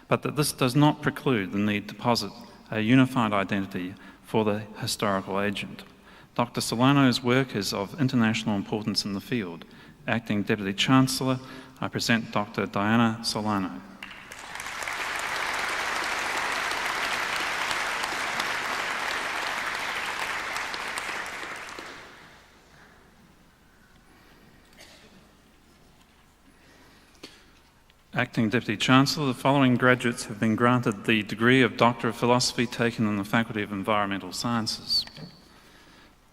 Speaker 3: but that this does not preclude the need to posit a unified identity for the historical agent. Dr. Solano's work is of international importance in the field. Acting Deputy Chancellor, I present Dr. Diana Solano. Acting Deputy Chancellor, the following graduates have been granted the degree of Doctor of Philosophy taken in the Faculty of Environmental Sciences.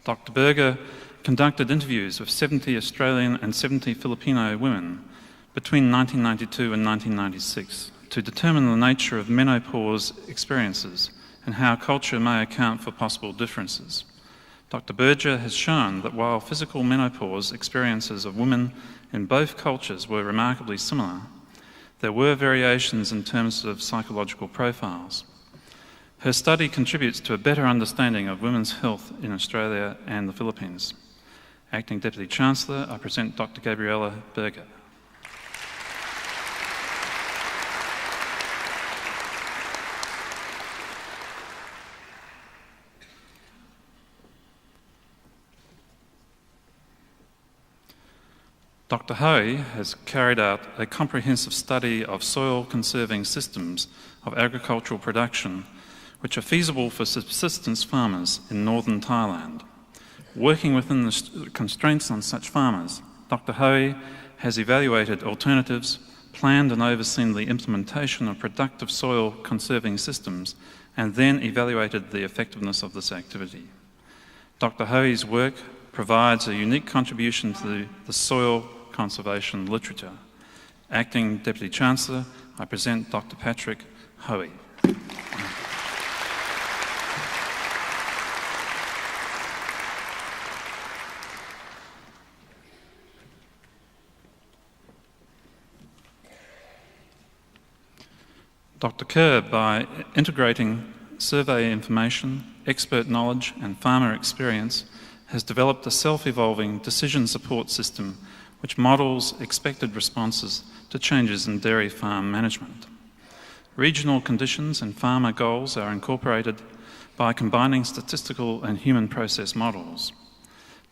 Speaker 3: Dr. Berger conducted interviews with 70 Australian and 70 Filipino women between 1992 and 1996 to determine the nature of menopause experiences and how culture may account for possible differences. Dr. Berger has shown that while physical menopause experiences of women in both cultures were remarkably similar, there were variations in terms of psychological profiles. Her study contributes to a better understanding of women's health in Australia and the Philippines. Acting Deputy Chancellor, I present Dr. Gabriella Berger. Dr. Hoey has carried out a comprehensive study of soil conserving systems of agricultural production which are feasible for subsistence farmers in northern Thailand. Working within the constraints on such farmers, Dr. Hoey has evaluated alternatives, planned and overseen the implementation of productive soil conserving systems, and then evaluated the effectiveness of this activity. Dr. Hoey's work provides a unique contribution to the soil conservation literature. Acting Deputy Chancellor, I present Dr. Patrick Hoey. Dr. Kerr, by integrating survey information, expert knowledge and farmer experience, has developed a self-evolving decision support system which models expected responses to changes in dairy farm management. Regional conditions and farmer goals are incorporated by combining statistical and human process models.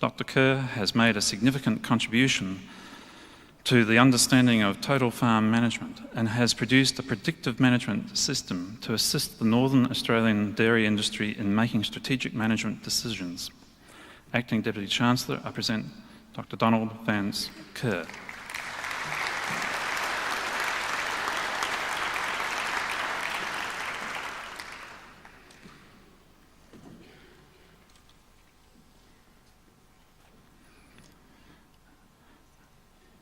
Speaker 3: Dr. Kerr has made a significant contribution to the understanding of total farm management and has produced a predictive management system to assist the Northern Australian dairy industry in making strategic management decisions. Acting Deputy Chancellor, I present Dr. Donald Vance Kerr.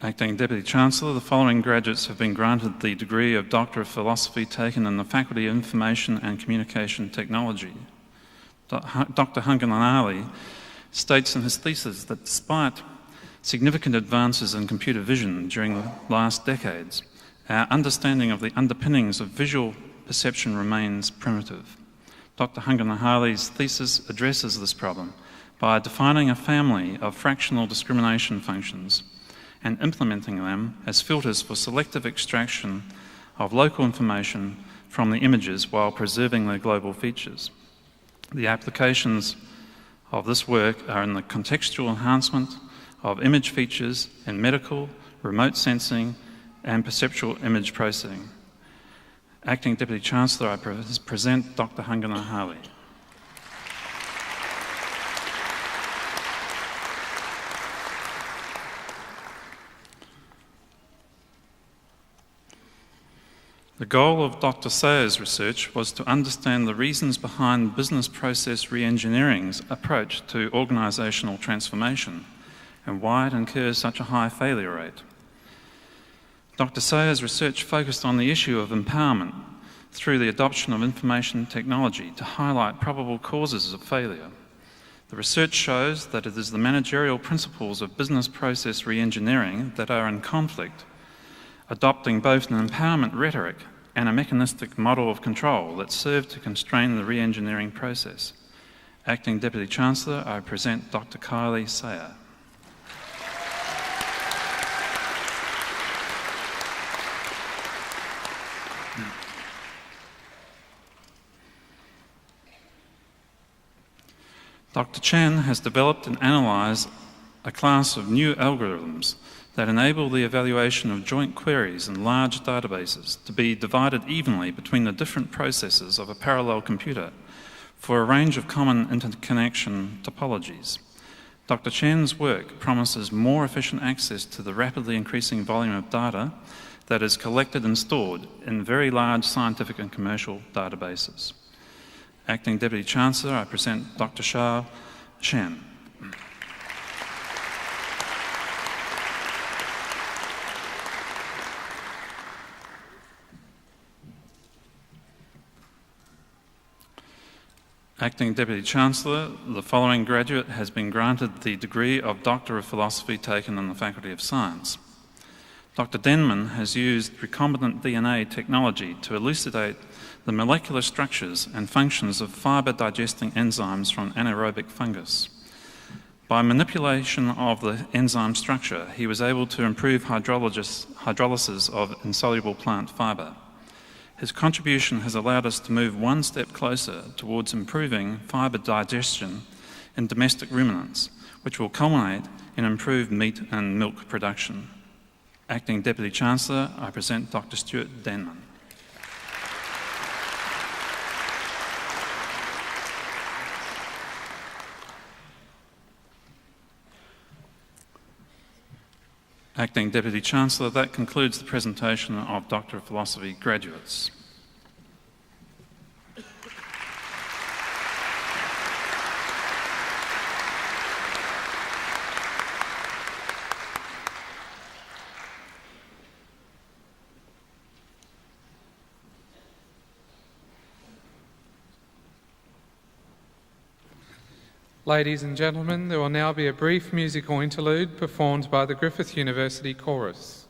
Speaker 3: Acting Deputy Chancellor, the following graduates have been granted the degree of Doctor of Philosophy taken in the Faculty of Information and Communication Technology. Dr. Hungananali states in his thesis that despite significant advances in computer vision during the last decades, our understanding of the underpinnings of visual perception remains primitive. Dr. Hungananali's thesis addresses this problem by defining a family of fractional discrimination functions and implementing them as filters for selective extraction of local information from the images while preserving their global features. The applications of this work are in the contextual enhancement of image features in medical, remote sensing, and perceptual image processing. Acting Deputy Chancellor, I present Dr. Hungana Harley. The goal of Dr. Sayer's research was to understand the reasons behind business process re-engineering's approach to organisational transformation and why it incurs such a high failure rate. Dr. Sayer's research focused on the issue of empowerment through the adoption of information technology to highlight probable causes of failure. The research shows that it is the managerial principles of business process re-engineering that are in conflict, adopting both an empowerment rhetoric and a mechanistic model of control that serve to constrain the re-engineering process. Acting Deputy Chancellor, I present Dr. Kylie Sayer. Dr. Chan has developed and analysed a class of new algorithms that enable the evaluation of joint queries in large databases to be divided evenly between the different processes of a parallel computer for a range of common interconnection topologies. Dr. Chan's work promises more efficient access to the rapidly increasing volume of data that is collected and stored in very large scientific and commercial databases. Acting Deputy Chancellor, I present Dr. Shah Shan. Acting Deputy Chancellor, the following graduate has been granted the degree of Doctor of Philosophy taken in the Faculty of Science. Dr. Denman has used recombinant DNA technology to elucidate the molecular structures and functions of fibre-digesting enzymes from anaerobic fungus. By manipulation of the enzyme structure, he was able to improve hydrolysis of insoluble plant fibre. His contribution has allowed us to move one step closer towards improving fibre digestion in domestic ruminants, which will culminate in improved meat and milk production. Acting Deputy Chancellor, I present Dr. Stuart Denman. Acting Deputy Chancellor, that concludes the presentation of Doctor of Philosophy graduates.
Speaker 1: Ladies and gentlemen, there will now be a brief musical interlude performed by the Griffith University Chorus.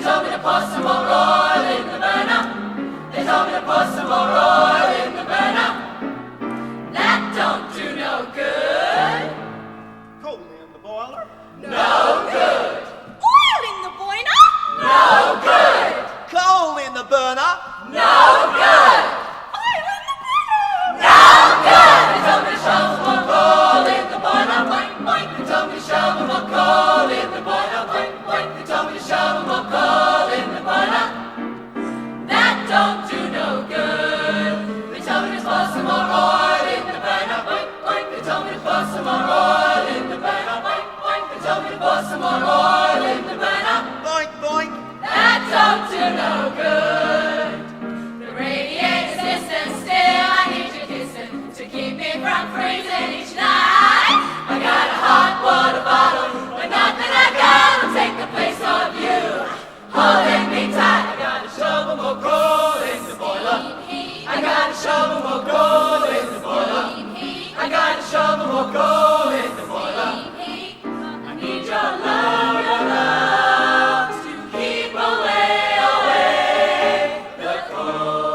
Speaker 11: told me to put some more oil in the burner. They told me to put some more oil in the burner. That don't do no good.
Speaker 12: Coal in the boiler?
Speaker 11: No good. Oil in the boiler? No good.
Speaker 12: Coal in the burner?
Speaker 11: No good. Oil in the burner? No good. They told me to shovel more coal in the boiler. Boink, boink. They told me to shovel more coal in the boiler. Boink, boink. They told me to shovel more coal in the boiler. That don't do no good. They told me to put some more oil in the burner. Boink, boink. They told me to put some more oil in the burner. Boink, boink. They told me to put some more oil in the burner.
Speaker 12: Boink, boink.
Speaker 11: That don't do no good. The radiator's hissing still. I need you kissing to keep me from freezing each night. I got a hot water bottle, but nothing I got will take the place of you. Holding me tight. I got a shovel more coal in the boiler. I got a shovel more coal in the boiler. I got a shovel more coal in the boiler. I need your love to keep away the cold.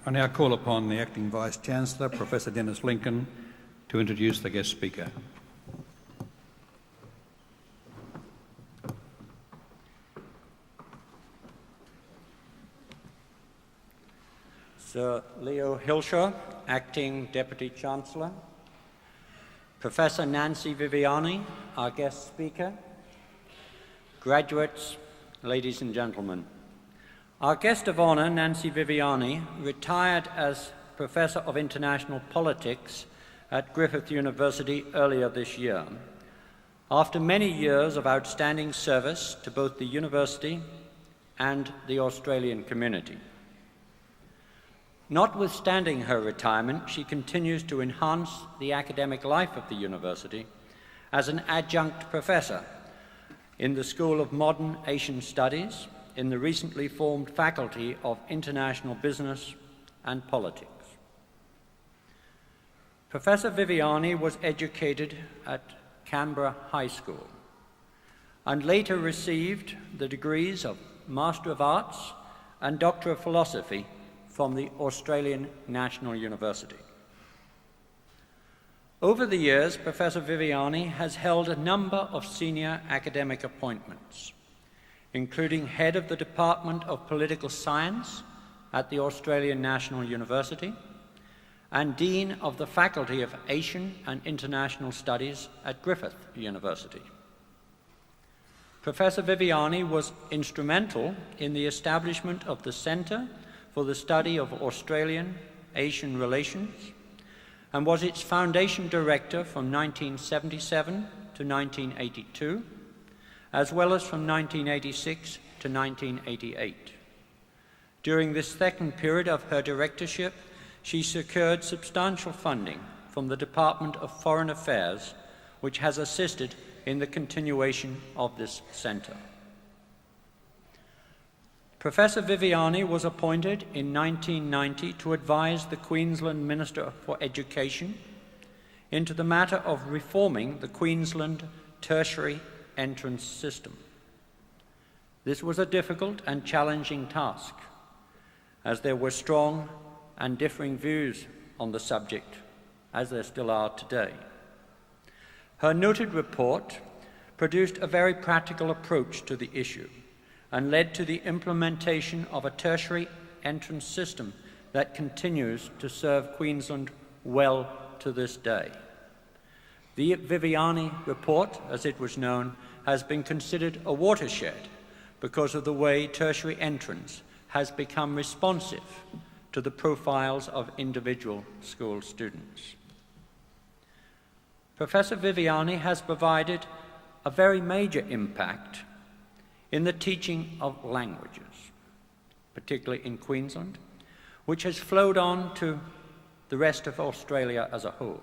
Speaker 2: I now call upon the Acting Vice-Chancellor, Professor Dennis Lincoln, to introduce the guest speaker.
Speaker 13: Sir Leo Hilscher, Acting Deputy Chancellor, Professor Nancy Viviani, our guest speaker, graduates, ladies and gentlemen. Our guest of honour, Nancy Viviani, retired as Professor of International Politics at Griffith University earlier this year, after many years of outstanding service to both the university and the Australian community. Notwithstanding her retirement, she continues to enhance the academic life of the university as an adjunct professor in the School of Modern Asian Studies in the recently formed Faculty of International Business and Politics. Professor Viviani was educated at Canberra High School and later received the degrees of Master of Arts and Doctor of Philosophy from the Australian National University. Over the years, Professor Viviani has held a number of senior academic appointments, including head of the Department of Political Science at the Australian National University and Dean of the Faculty of Asian and International Studies at Griffith University. Professor Viviani was instrumental in the establishment of the Centre for the Study of Australian-Asian Relations and was its foundation director from 1977 to 1982, as well as from 1986 to 1988. During this second period of her directorship, she secured substantial funding from the Department of Foreign Affairs, which has assisted in the continuation of this centre. Professor Viviani was appointed in 1990 to advise the Queensland Minister for Education into the matter of reforming the Queensland tertiary entrance system. This was a difficult and challenging task, as there were strong and differing views on the subject, as there still are today. Her noted report produced a very practical approach to the issue and led to the implementation of a tertiary entrance system that continues to serve Queensland well to this day. The Viviani report, as it was known, has been considered a watershed because of the way tertiary entrance has become responsive to the profiles of individual school students. Professor Viviani has provided a very major impact in the teaching of languages, particularly in Queensland, which has flowed on to the rest of Australia as a whole.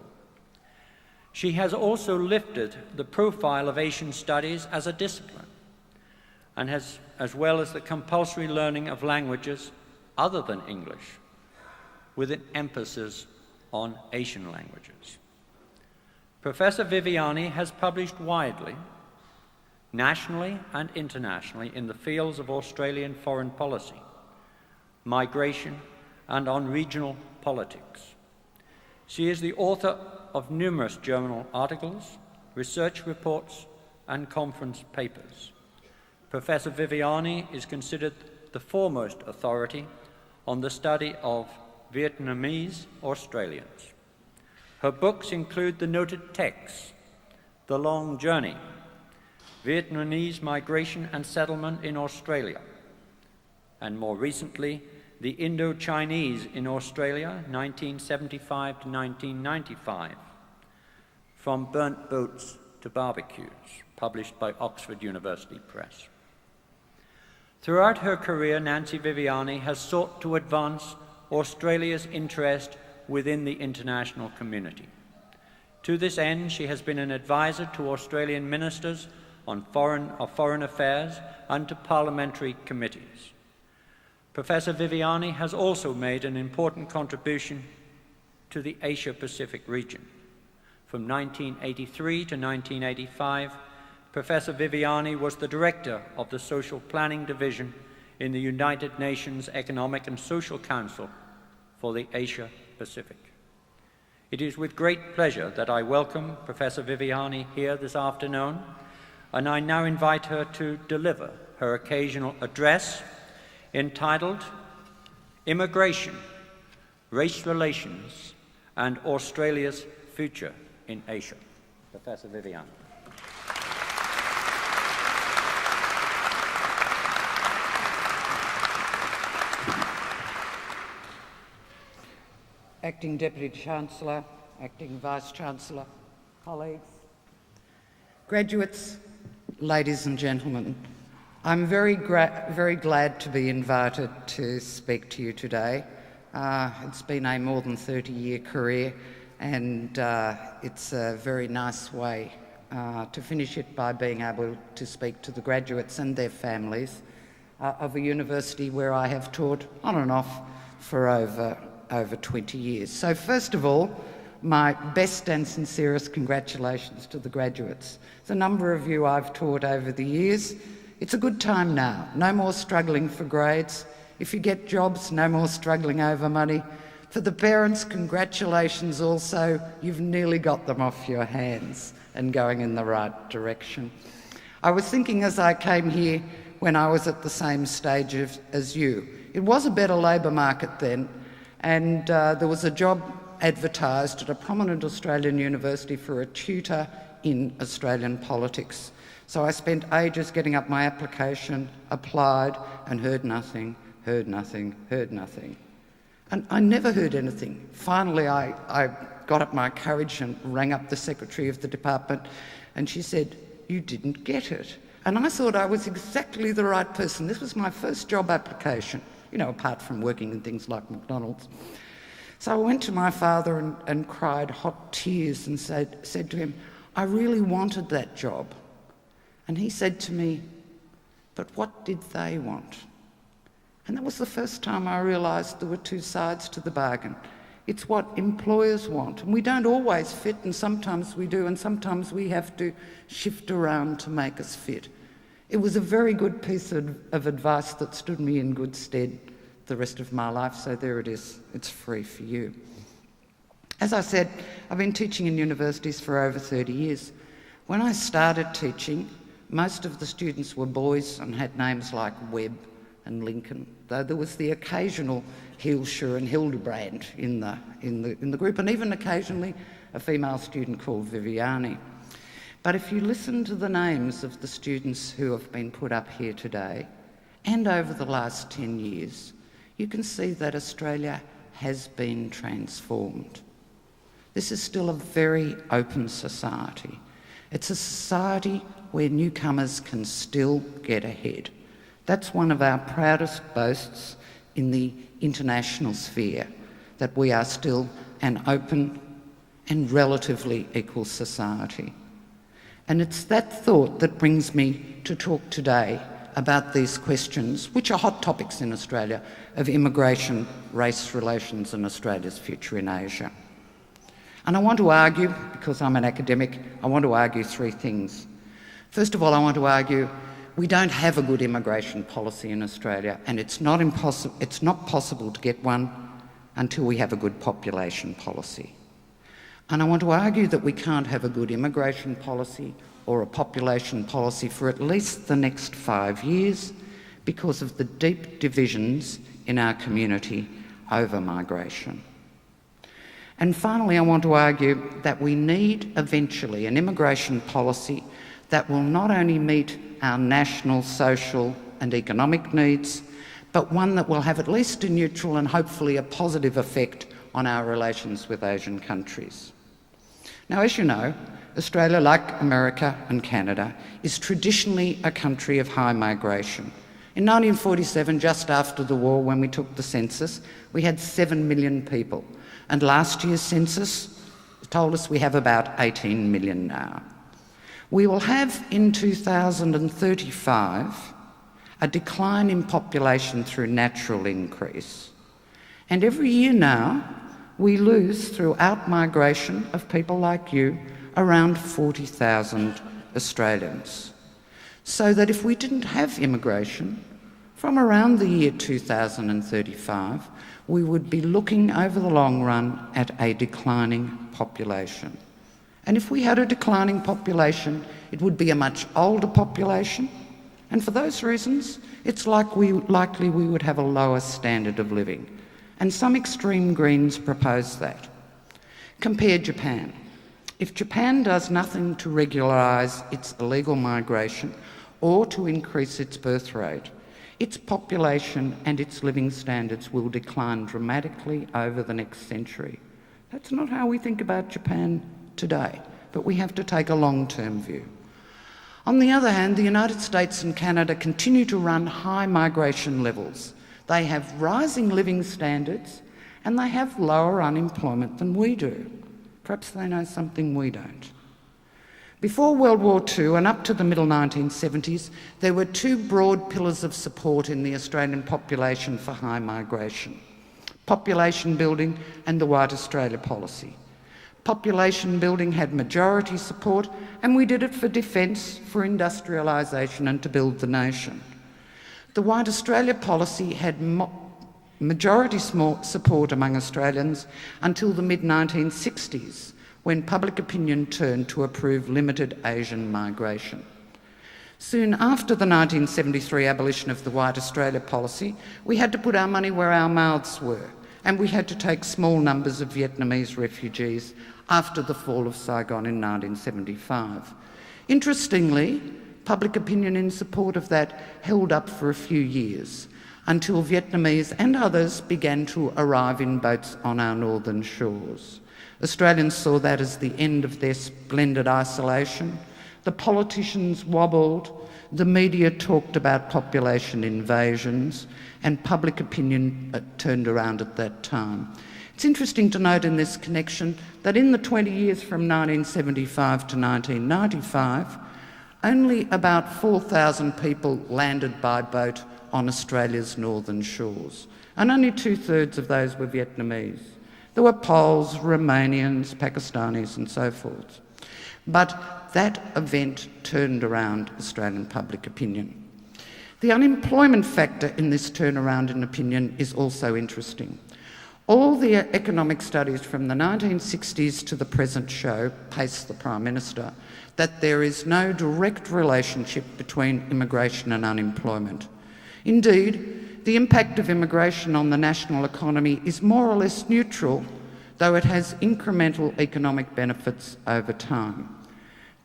Speaker 13: She has also lifted the profile of Asian studies as a discipline, and has, as well as the compulsory learning of languages other than English, with an emphasis on Asian languages. Professor Viviani has published widely, nationally and internationally, in the fields of Australian foreign policy, migration, and on regional politics. She is the author of numerous journal articles, research reports, and conference papers. Professor Viviani is considered the foremost authority on the study of Vietnamese Australians. Her books include the noted texts, The Long Journey, Vietnamese Migration and Settlement in Australia, and more recently, The Indo-Chinese in Australia, 1975 to 1995, From Burnt Boats to Barbecues, published by Oxford University Press. Throughout her career, Nancy Viviani has sought to advance Australia's interest within the international community. To this end, she has been an advisor to Australian ministers on foreign affairs and to parliamentary committees. Professor Viviani has also made an important contribution to the Asia-Pacific region. From 1983 to 1985, Professor Viviani was the director of the Social Planning Division in the United Nations Economic and Social Council for the Asia-Pacific. It is with great pleasure that I welcome Professor Viviani here this afternoon, and I now invite her to deliver her occasional address entitled Immigration, Race Relations, and Australia's Future in Asia. Professor Viviani.
Speaker 14: Acting Deputy Chancellor, Acting Vice-Chancellor, colleagues, graduates, ladies and gentlemen, I'm very glad to be invited to speak to you today. It's been a more than 30-year career, and it's a very nice way to finish it by being able to speak to the graduates and their families of a university where I have taught on and off for over 20 years. So first of all, my best and sincerest congratulations to the graduates. There's a number of you I've taught over the years. It's a good time now. No more struggling for grades. If you get jobs, no more struggling over money. For the parents, congratulations also. You've nearly got them off your hands and going in the right direction. I was thinking as I came here when I was at the same stage as you. It was a better labour market then, and there was a job advertised at a prominent Australian university for a tutor in Australian politics. So I spent ages getting up my application, applied, and heard nothing. And I never heard anything. Finally, I got up my courage and rang up the secretary of the department, and she said, "You didn't get it." And I thought I was exactly the right person. This was my first job application, you know, apart from working in things like McDonald's. So I went to my father and cried hot tears and said to him, "I really wanted that job." And he said to me, "But what did they want?" And that was the first time I realised there were two sides to the bargain. It's what employers want. And we don't always fit, and sometimes we do, and sometimes we have to shift around to make us fit. It was a very good piece of advice that stood me in good stead the rest of my life, so there it is. It's free for you. As I said, I've been teaching in universities for over 30 years. When I started teaching, most of the students were boys and had names like Webb and Lincoln, though there was the occasional Hilscher and Hildebrand in the group, and even occasionally a female student called Viviani. But if you listen to the names of the students who have been put up here today, and over the last 10 years, you can see that Australia has been transformed. This is still a very open society. It's a society where newcomers can still get ahead. That's one of our proudest boasts in the international sphere, that we are still an open and relatively equal society. And it's that thought that brings me to talk today about these questions, which are hot topics in Australia, of immigration, race relations and Australia's future in Asia. And I want to argue, because I'm an academic, I want to argue three things. First of all, I want to argue we don't have a good immigration policy in Australia, and it's not possible to get one until we have a good population policy. And I want to argue that we can't have a good immigration policy or a population policy for at least the next 5 years because of the deep divisions in our community over migration. And finally, I want to argue that we need eventually an immigration policy that will not only meet our national, social and economic needs, but one that will have at least a neutral and hopefully a positive effect on our relations with Asian countries. Now, as you know, Australia, like America and Canada, is traditionally a country of high migration. In 1947, just after the war, when we took the census, we had 7 million people. And last year's census told us we have about 18 million now. We will have in 2035 a decline in population through natural increase. And every year now, we lose through out-migration of people like you around 40,000 Australians. So that if we didn't have immigration, from around the year 2035, we would be looking over the long run at a declining population. And if we had a declining population, it would be a much older population, and for those reasons, it's likely we would have a lower standard of living. And some extreme Greens propose that. Compare Japan. If Japan does nothing to regularise its illegal migration or to increase its birth rate, its population and its living standards will decline dramatically over the next century. That's not how we think about Japan today, but we have to take a long-term view. On the other hand, the United States and Canada continue to run high migration levels. They have rising living standards and they have lower unemployment than we do. Perhaps they know something we don't. Before World War II and up to the middle 1970s, there were two broad pillars of support in the Australian population for high migration: population building and the White Australia policy. Population building had majority support, and we did it for defence, for industrialisation and to build the nation. The White Australia policy had majority support among Australians until the mid-1960s, when public opinion turned to approve limited Asian migration. Soon after the 1973 abolition of the White Australia policy, we had to put our money where our mouths were, and we had to take small numbers of Vietnamese refugees after the fall of Saigon in 1975. Interestingly, public opinion in support of that held up for a few years, until Vietnamese and others began to arrive in boats on our northern shores. Australians saw that as the end of their splendid isolation. The politicians wobbled, the media talked about population invasions, and public opinion turned around at that time. It's interesting to note in this connection that in the 20 years from 1975 to 1995, only about 4,000 people landed by boat on Australia's northern shores, and only 2/3 of those were Vietnamese. There were Poles, Romanians, Pakistanis and so forth. But that event turned around Australian public opinion. The unemployment factor in this turnaround in opinion is also interesting. All the economic studies from the 1960s to the present show, pace the Prime Minister, that there is no direct relationship between immigration and unemployment. Indeed, the impact of immigration on the national economy is more or less neutral, though it has incremental economic benefits over time.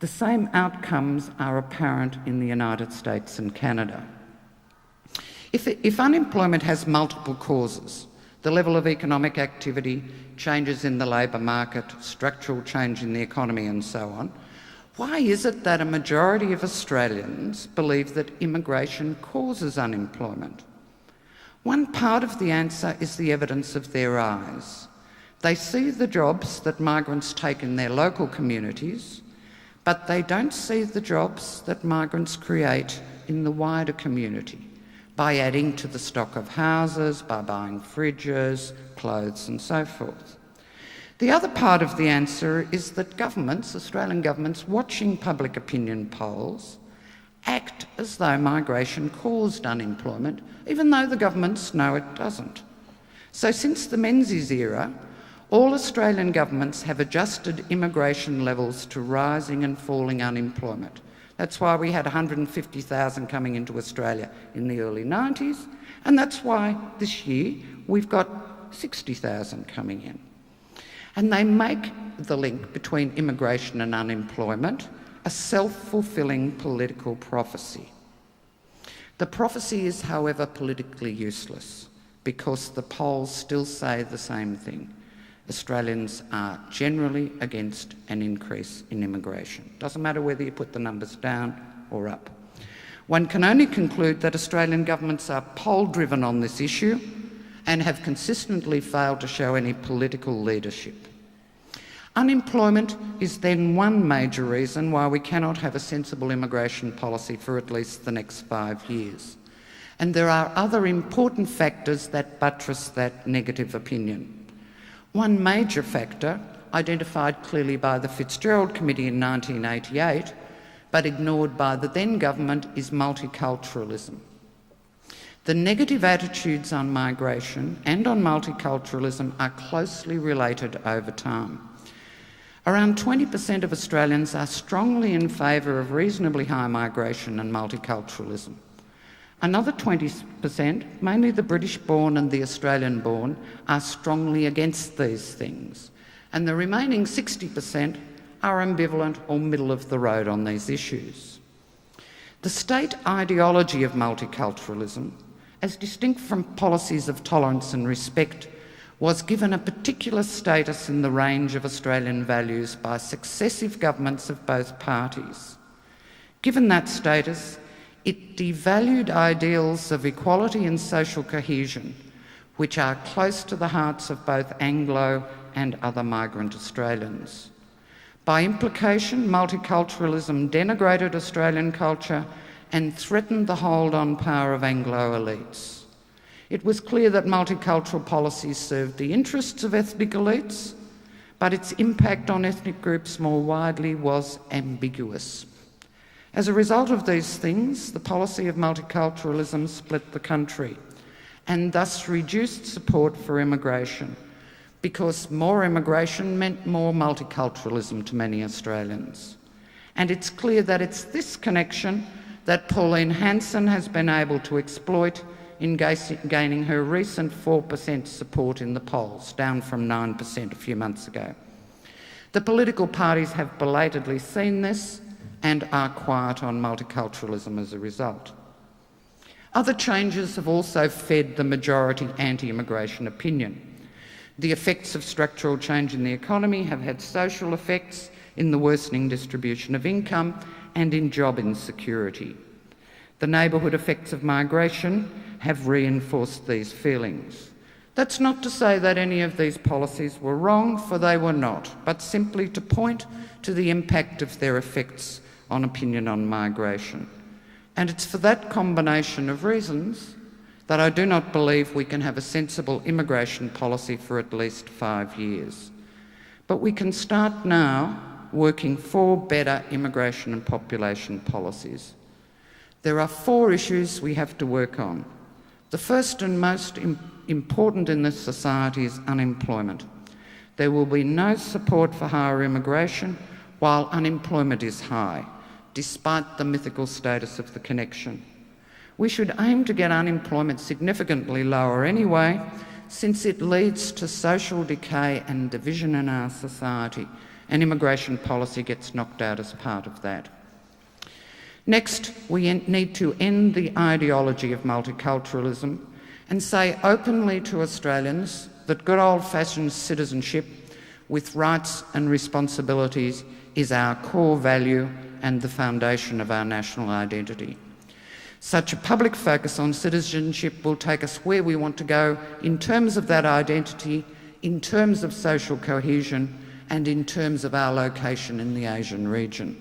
Speaker 14: The same outcomes are apparent in the United States and Canada. If unemployment has multiple causes, the level of economic activity, changes in the labour market, structural change in the economy and so on, why is it that a majority of Australians believe that immigration causes unemployment? One part of the answer is the evidence of their eyes. They see the jobs that migrants take in their local communities, but they don't see the jobs that migrants create in the wider community by adding to the stock of houses, by buying fridges, clothes and so forth. The other part of the answer is that governments, Australian governments, watching public opinion polls, act as though migration caused unemployment, even though the governments know it doesn't. So since the Menzies era, all Australian governments have adjusted immigration levels to rising and falling unemployment. That's why we had 150,000 coming into Australia in the early 90s, and that's why this year we've got 60,000 coming in. And they make the link between immigration and unemployment a self-fulfilling political prophecy. The prophecy is, however, politically useless because the polls still say the same thing. Australians are generally against an increase in immigration. Doesn't matter whether you put the numbers down or up. One can only conclude that Australian governments are poll-driven on this issue and have consistently failed to show any political leadership. Unemployment is then one major reason why we cannot have a sensible immigration policy for at least the next 5 years. And there are other important factors that buttress that negative opinion. One major factor, identified clearly by the Fitzgerald Committee in 1988, but ignored by the then government, is multiculturalism. The negative attitudes on migration and on multiculturalism are closely related over time. Around 20% of Australians are strongly in favour of reasonably high migration and multiculturalism. Another 20%, mainly the British-born and the Australian-born, are strongly against these things. And the remaining 60% are ambivalent or middle of the road on these issues. The state ideology of multiculturalism, as distinct from policies of tolerance and respect, was given a particular status in the range of Australian values by successive governments of both parties. Given that status, it devalued ideals of equality and social cohesion, which are close to the hearts of both Anglo and other migrant Australians. By implication, multiculturalism denigrated Australian culture and threatened the hold-on power of Anglo elites. It was clear that multicultural policies served the interests of ethnic elites, but its impact on ethnic groups more widely was ambiguous. As a result of these things, the policy of multiculturalism split the country and thus reduced support for immigration, because more immigration meant more multiculturalism to many Australians. And it's clear that it's this connection that Pauline Hanson has been able to exploit in gaining her recent 4% support in the polls, down from 9% a few months ago. The political parties have belatedly seen this and are quiet on multiculturalism as a result. Other changes have also fed the majority anti-immigration opinion. The effects of structural change in the economy have had social effects in the worsening distribution of income and in job insecurity. The neighbourhood effects of migration have reinforced these feelings. That's not to say that any of these policies were wrong, for they were not, but simply to point to the impact of their effects on opinion on migration. And it's for that combination of reasons that I do not believe we can have a sensible immigration policy for at least 5 years. But we can start now working for better immigration and population policies. There are 4 issues we have to work on. The first and most important in this society is unemployment. There will be no support for higher immigration while unemployment is high, despite the mythical status of the connection. We should aim to get unemployment significantly lower anyway, since it leads to social decay and division in our society, and immigration policy gets knocked out as part of that. Next, we need to end the ideology of multiculturalism and say openly to Australians that good old-fashioned citizenship with rights and responsibilities is our core value and the foundation of our national identity. Such a public focus on citizenship will take us where we want to go in terms of that identity, in terms of social cohesion, and in terms of our location in the Asian region.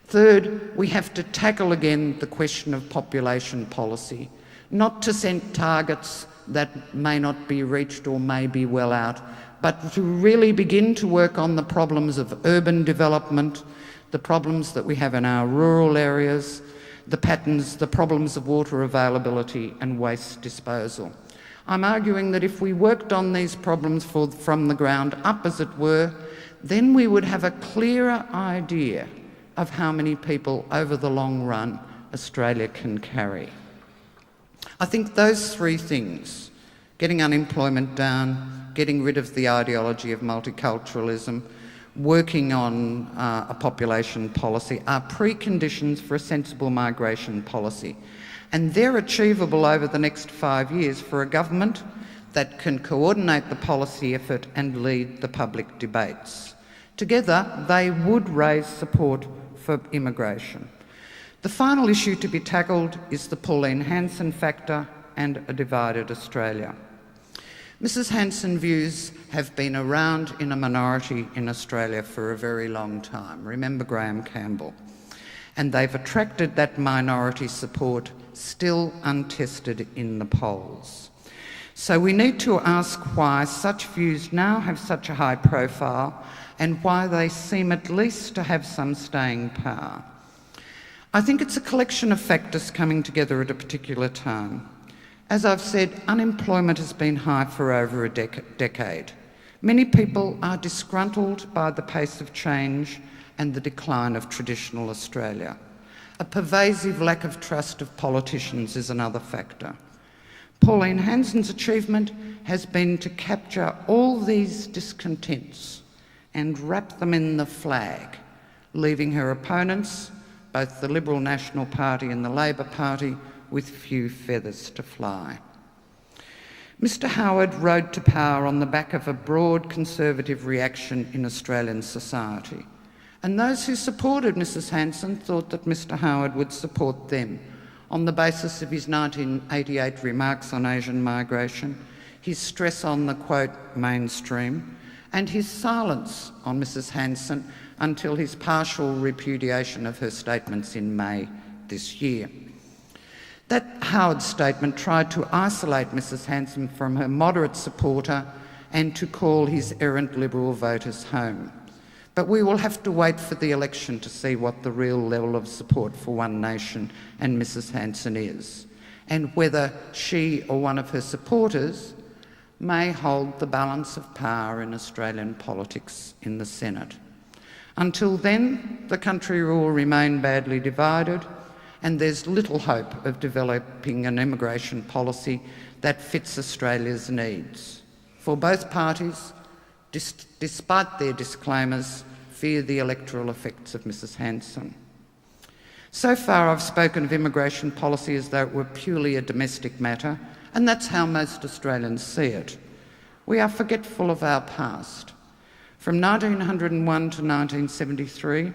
Speaker 14: Third, we have to tackle again the question of population policy, not to set targets that may not be reached or may be well out, but to really begin to work on the problems of urban development, the problems that we have in our rural areas, the patterns, the problems of water availability and waste disposal. I'm arguing that if we worked on these problems from the ground up, as it were, then we would have a clearer idea of how many people over the long run Australia can carry. I think those three things, getting unemployment down, getting rid of the ideology of multiculturalism, working on a population policy, are preconditions for a sensible migration policy. And they're achievable over the next 5 years for a government that can coordinate the policy effort and lead the public debates. Together, they would raise support for immigration. The final issue to be tackled is the Pauline Hanson factor and a divided Australia. Mrs. Hanson views have been around in a minority in Australia for a very long time. Remember Graham Campbell. And they've attracted that minority support still untested in the polls. So we need to ask why such views now have such a high profile and why they seem at least to have some staying power. I think it's a collection of factors coming together at a particular time. As I've said, unemployment has been high for over a decade. Many people are disgruntled by the pace of change and the decline of traditional Australia. A pervasive lack of trust of politicians is another factor. Pauline Hanson's achievement has been to capture all these discontents and wrap them in the flag, leaving her opponents, both the Liberal National Party and the Labor Party, with few feathers to fly. Mr. Howard rode to power on the back of a broad Conservative reaction in Australian society. And those who supported Mrs. Hanson thought that Mr. Howard would support them on the basis of his 1988 remarks on Asian migration, his stress on the, quote, mainstream, and his silence on Mrs. Hanson until his partial repudiation of her statements in May this year. That Howard statement tried to isolate Mrs. Hanson from her moderate supporter and to call his errant Liberal voters home. But we will have to wait for the election to see what the real level of support for One Nation and Mrs. Hanson is, and whether she or one of her supporters may hold the balance of power in Australian politics in the Senate. Until then, the country will remain badly divided, and there's little hope of developing an immigration policy that fits Australia's needs. For both parties, despite their disclaimers, fear the electoral effects of Mrs. Hanson. So far, I've spoken of immigration policy as though it were purely a domestic matter, and that's how most Australians see it. We are forgetful of our past. From 1901 to 1973,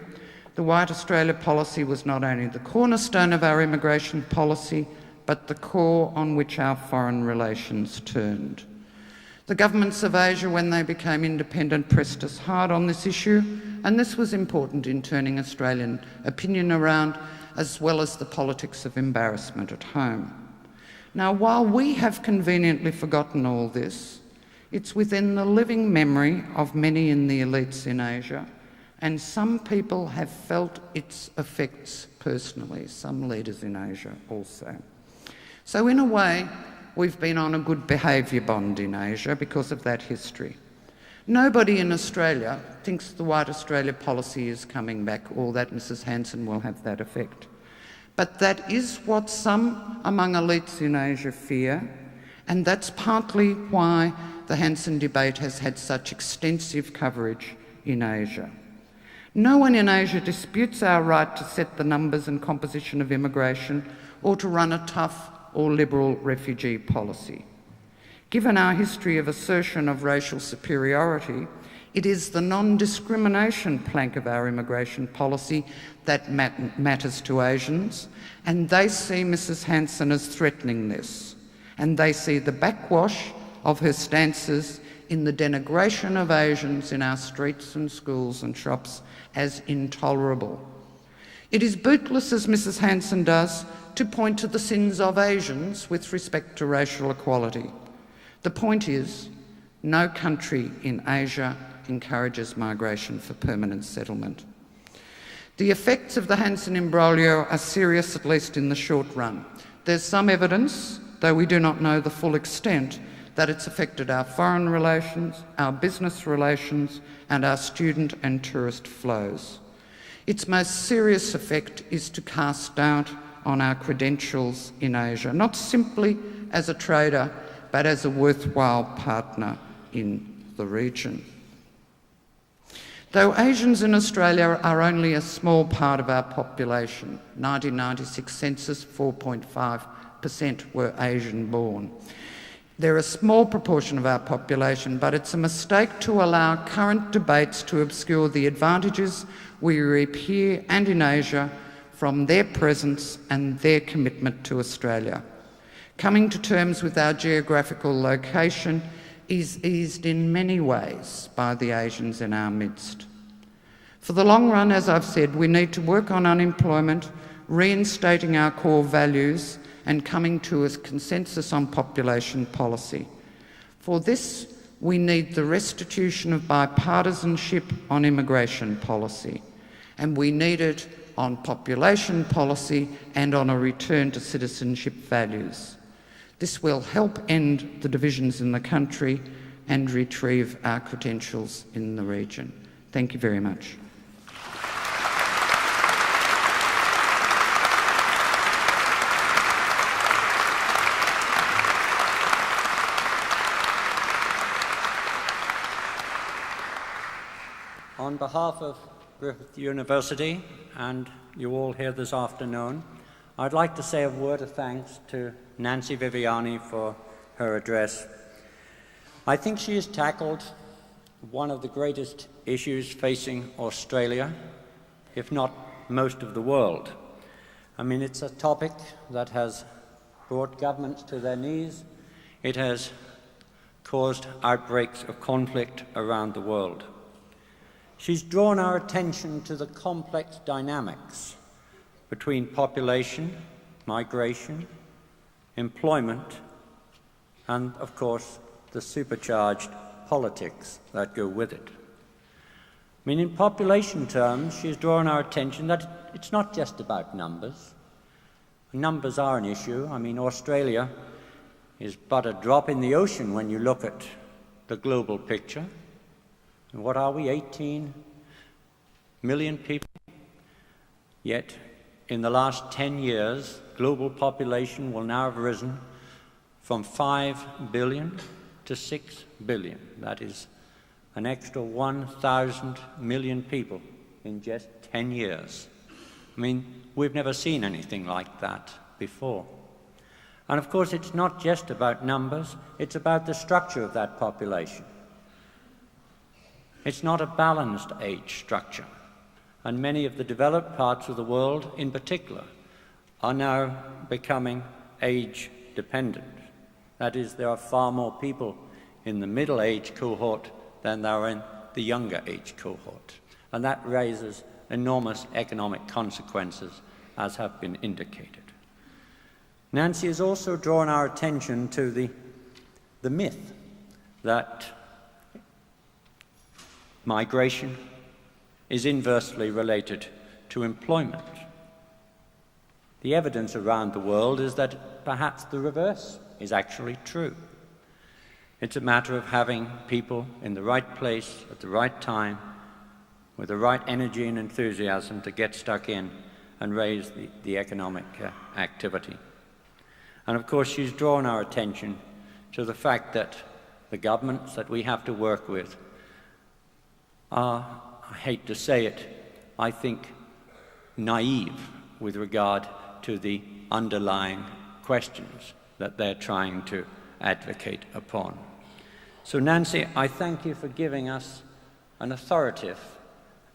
Speaker 14: the White Australia policy was not only the cornerstone of our immigration policy, but the core on which our foreign relations turned. The governments of Asia, when they became independent, pressed us hard on this issue, and this was important in turning Australian opinion around, as well as the politics of embarrassment at home. Now, while we have conveniently forgotten all this, it's within the living memory of many in the elites in Asia, and some people have felt its effects personally, some leaders in Asia also. So in a way, we've been on a good behaviour bond in Asia because of that history. Nobody in Australia thinks the White Australia policy is coming back or that Mrs. Hanson will have that effect. But that is what some among elites in Asia fear, And that's partly why the Hansen debate has had such extensive coverage in Asia. No one in Asia disputes our right to set the numbers and composition of immigration or to run a tough or liberal refugee policy. Given our history of assertion of racial superiority, it is the non-discrimination plank of our immigration policy that matters to Asians, and they see Mrs. Hansen as threatening this, and they see the backwash of her stances in the denigration of Asians in our streets and schools and shops as intolerable. It is bootless, as Mrs. Hansen does, to point to the sins of Asians with respect to racial equality. The point is, no country in Asia encourages migration for permanent settlement. The effects of the Hansen imbroglio are serious, at least in the short run. There's some evidence, though we do not know the full extent, that it's affected our foreign relations, our business relations, and our student and tourist flows. Its most serious effect is to cast doubt on our credentials in Asia, not simply as a trader, but as a worthwhile partner in the region. Though Asians in Australia are only a small part of our population, 1996 census, 4.5% were Asian born. They're a small proportion of our population, but it's a mistake to allow current debates to obscure the advantages we reap here and in Asia from their presence and their commitment to Australia. Coming to terms with our geographical location is eased in many ways by the Asians in our midst. For the long run, as I've said, we need to work on unemployment, reinstating our core values, and coming to a consensus on population policy. For this, we need the restitution of bipartisanship on immigration policy, and we need it on population policy and on a return to citizenship values. This will help end the divisions in the country and retrieve our credentials in the region. Thank you very much.
Speaker 13: On behalf of Griffith University and you all here this afternoon, I'd like to say a word of thanks to Nancy Viviani for her address. I think she has tackled one of the greatest issues facing Australia, if not most of the world. I mean, it's a topic that has brought governments to their knees. It has caused outbreaks of conflict around the world. She's drawn our attention to the complex dynamics between population, migration, employment, and, of course, the supercharged politics that go with it. I mean, in population terms, she's drawn our attention that it's not just about numbers. Numbers are an issue. I mean, Australia is but a drop in the ocean when you look at the global picture. And what are we, 18 million people? Yet, in the last 10 years, global population will now have risen from 5 billion to 6 billion. That is an extra 1,000 million people in just 10 years. I mean, we've never seen anything like that before. And of course, it's not just about numbers, it's about the structure of that population. It's not a balanced age structure, and many of the developed parts of the world, in particular, are now becoming age dependent. That is, there are far more people in the middle age cohort than there are in the younger age cohort, and that raises enormous economic consequences, as have been indicated. Nancy has also drawn our attention to the myth that migration is inversely related to employment. The evidence around the world is that perhaps the reverse is actually true. It's a matter of having people in the right place at the right time with the right energy and enthusiasm to get stuck in and raise the economic activity. And of course, she's drawn our attention to the fact that the governments that we have to work with are, I hate to say it, I think, naive with regard to the underlying questions that they're trying to advocate upon. So, Nancy, I thank you for giving us an authoritative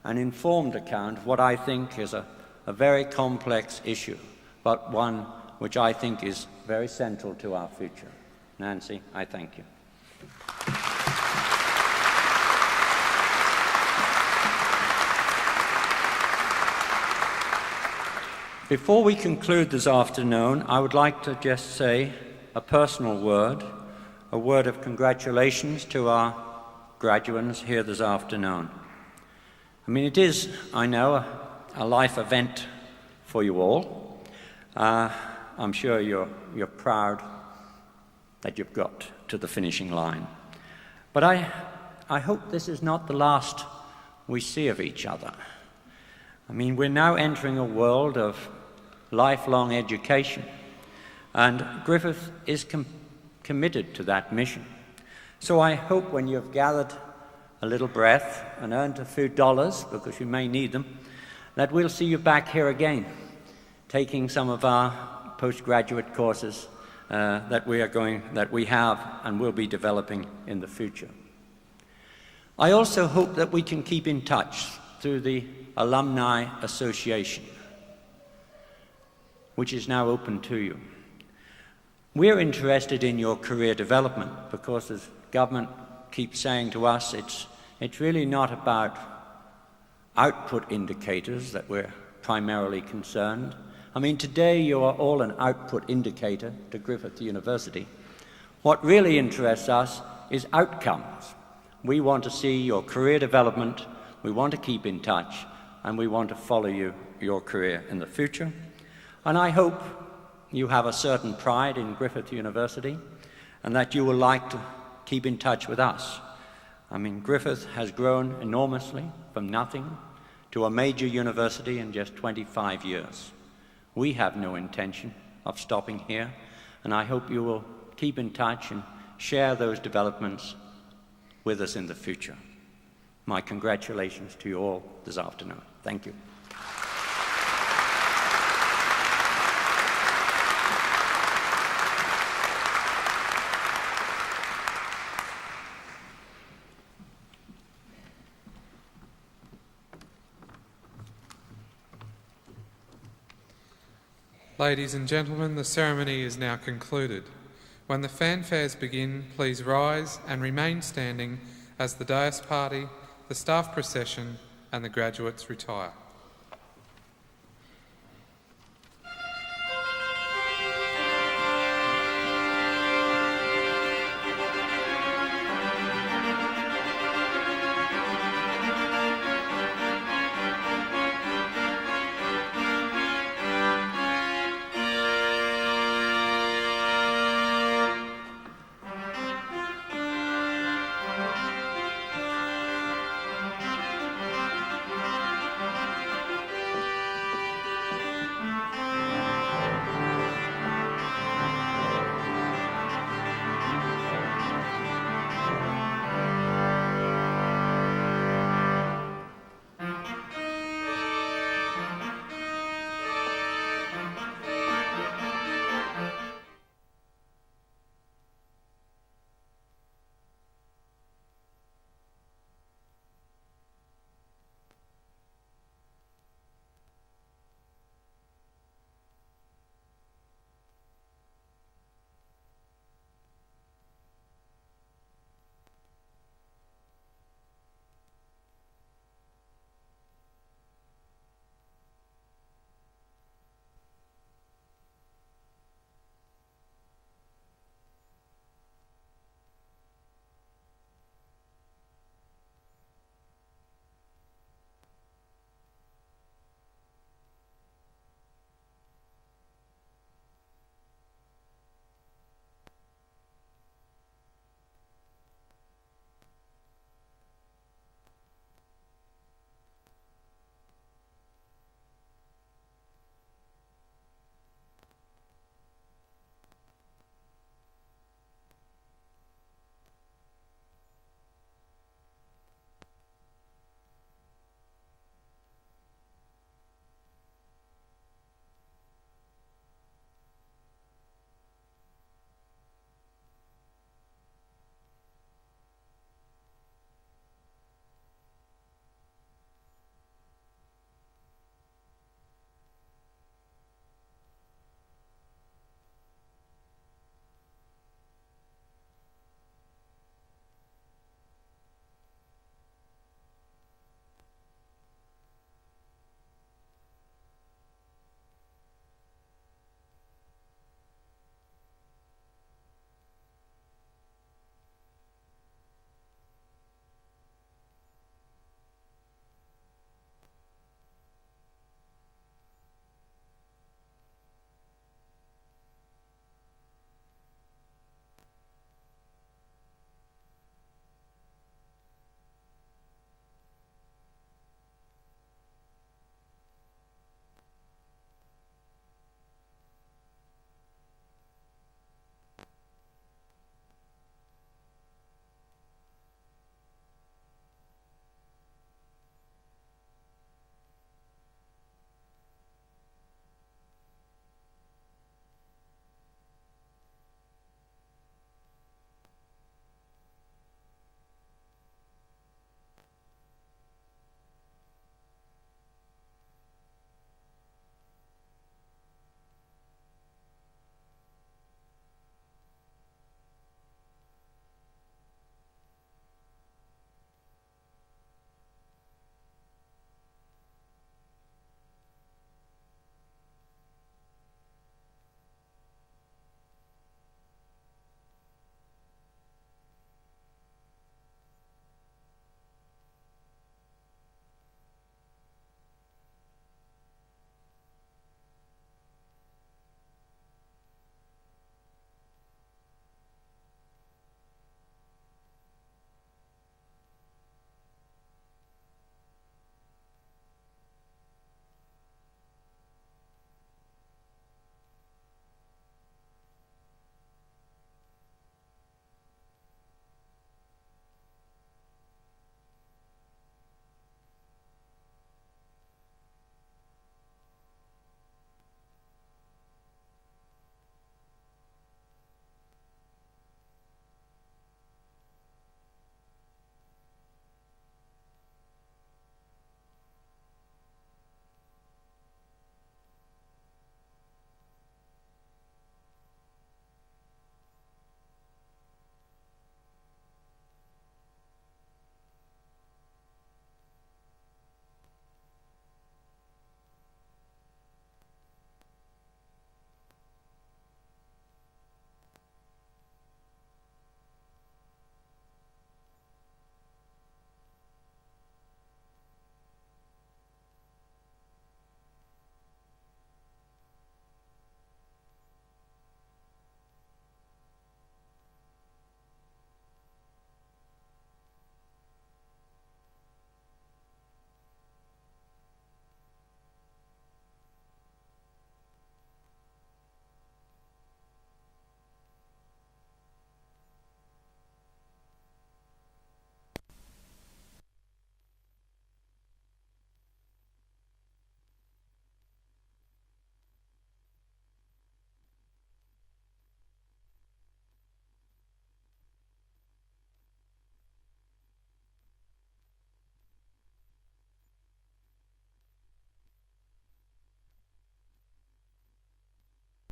Speaker 13: and informed account of what I think is a very complex issue, but one which I think is very central to our future. Nancy, I thank you. Before we conclude this afternoon, I would like to just say a personal word, a word of congratulations to our graduates here this afternoon. I mean, it is, I know, a life event for you all. I'm sure you're proud that you've got to the finishing line. But I hope this is not the last we see of each other. I mean, we're now entering a world of lifelong education, and Griffith is committed to that mission. So I hope when you've gathered a little breath and earned a few dollars, because you may need them, that we'll see you back here again, taking some of our postgraduate courses that we have and will be developing in the future. I also hope that we can keep in touch through the Alumni Association, which is now open to you. We're interested in your career development because, as government keeps saying to us, it's really not about output indicators that we're primarily concerned. I mean, today you are all an output indicator to Griffith University. What really interests us is outcomes. We want to see your career development, we want to keep in touch, and we want to follow your career in the future. And I hope you have a certain pride in Griffith University and that you will like to keep in touch with us. I mean, Griffith has grown enormously from nothing to a major university in just 25 years. We have no intention of stopping here, and I hope you will keep in touch and share those developments with us in the future. My congratulations to you all this afternoon. Thank you.
Speaker 1: Ladies and gentlemen, the ceremony is now concluded. When the fanfares begin, please rise and remain standing as the Dias Party, the staff procession and the graduates retire.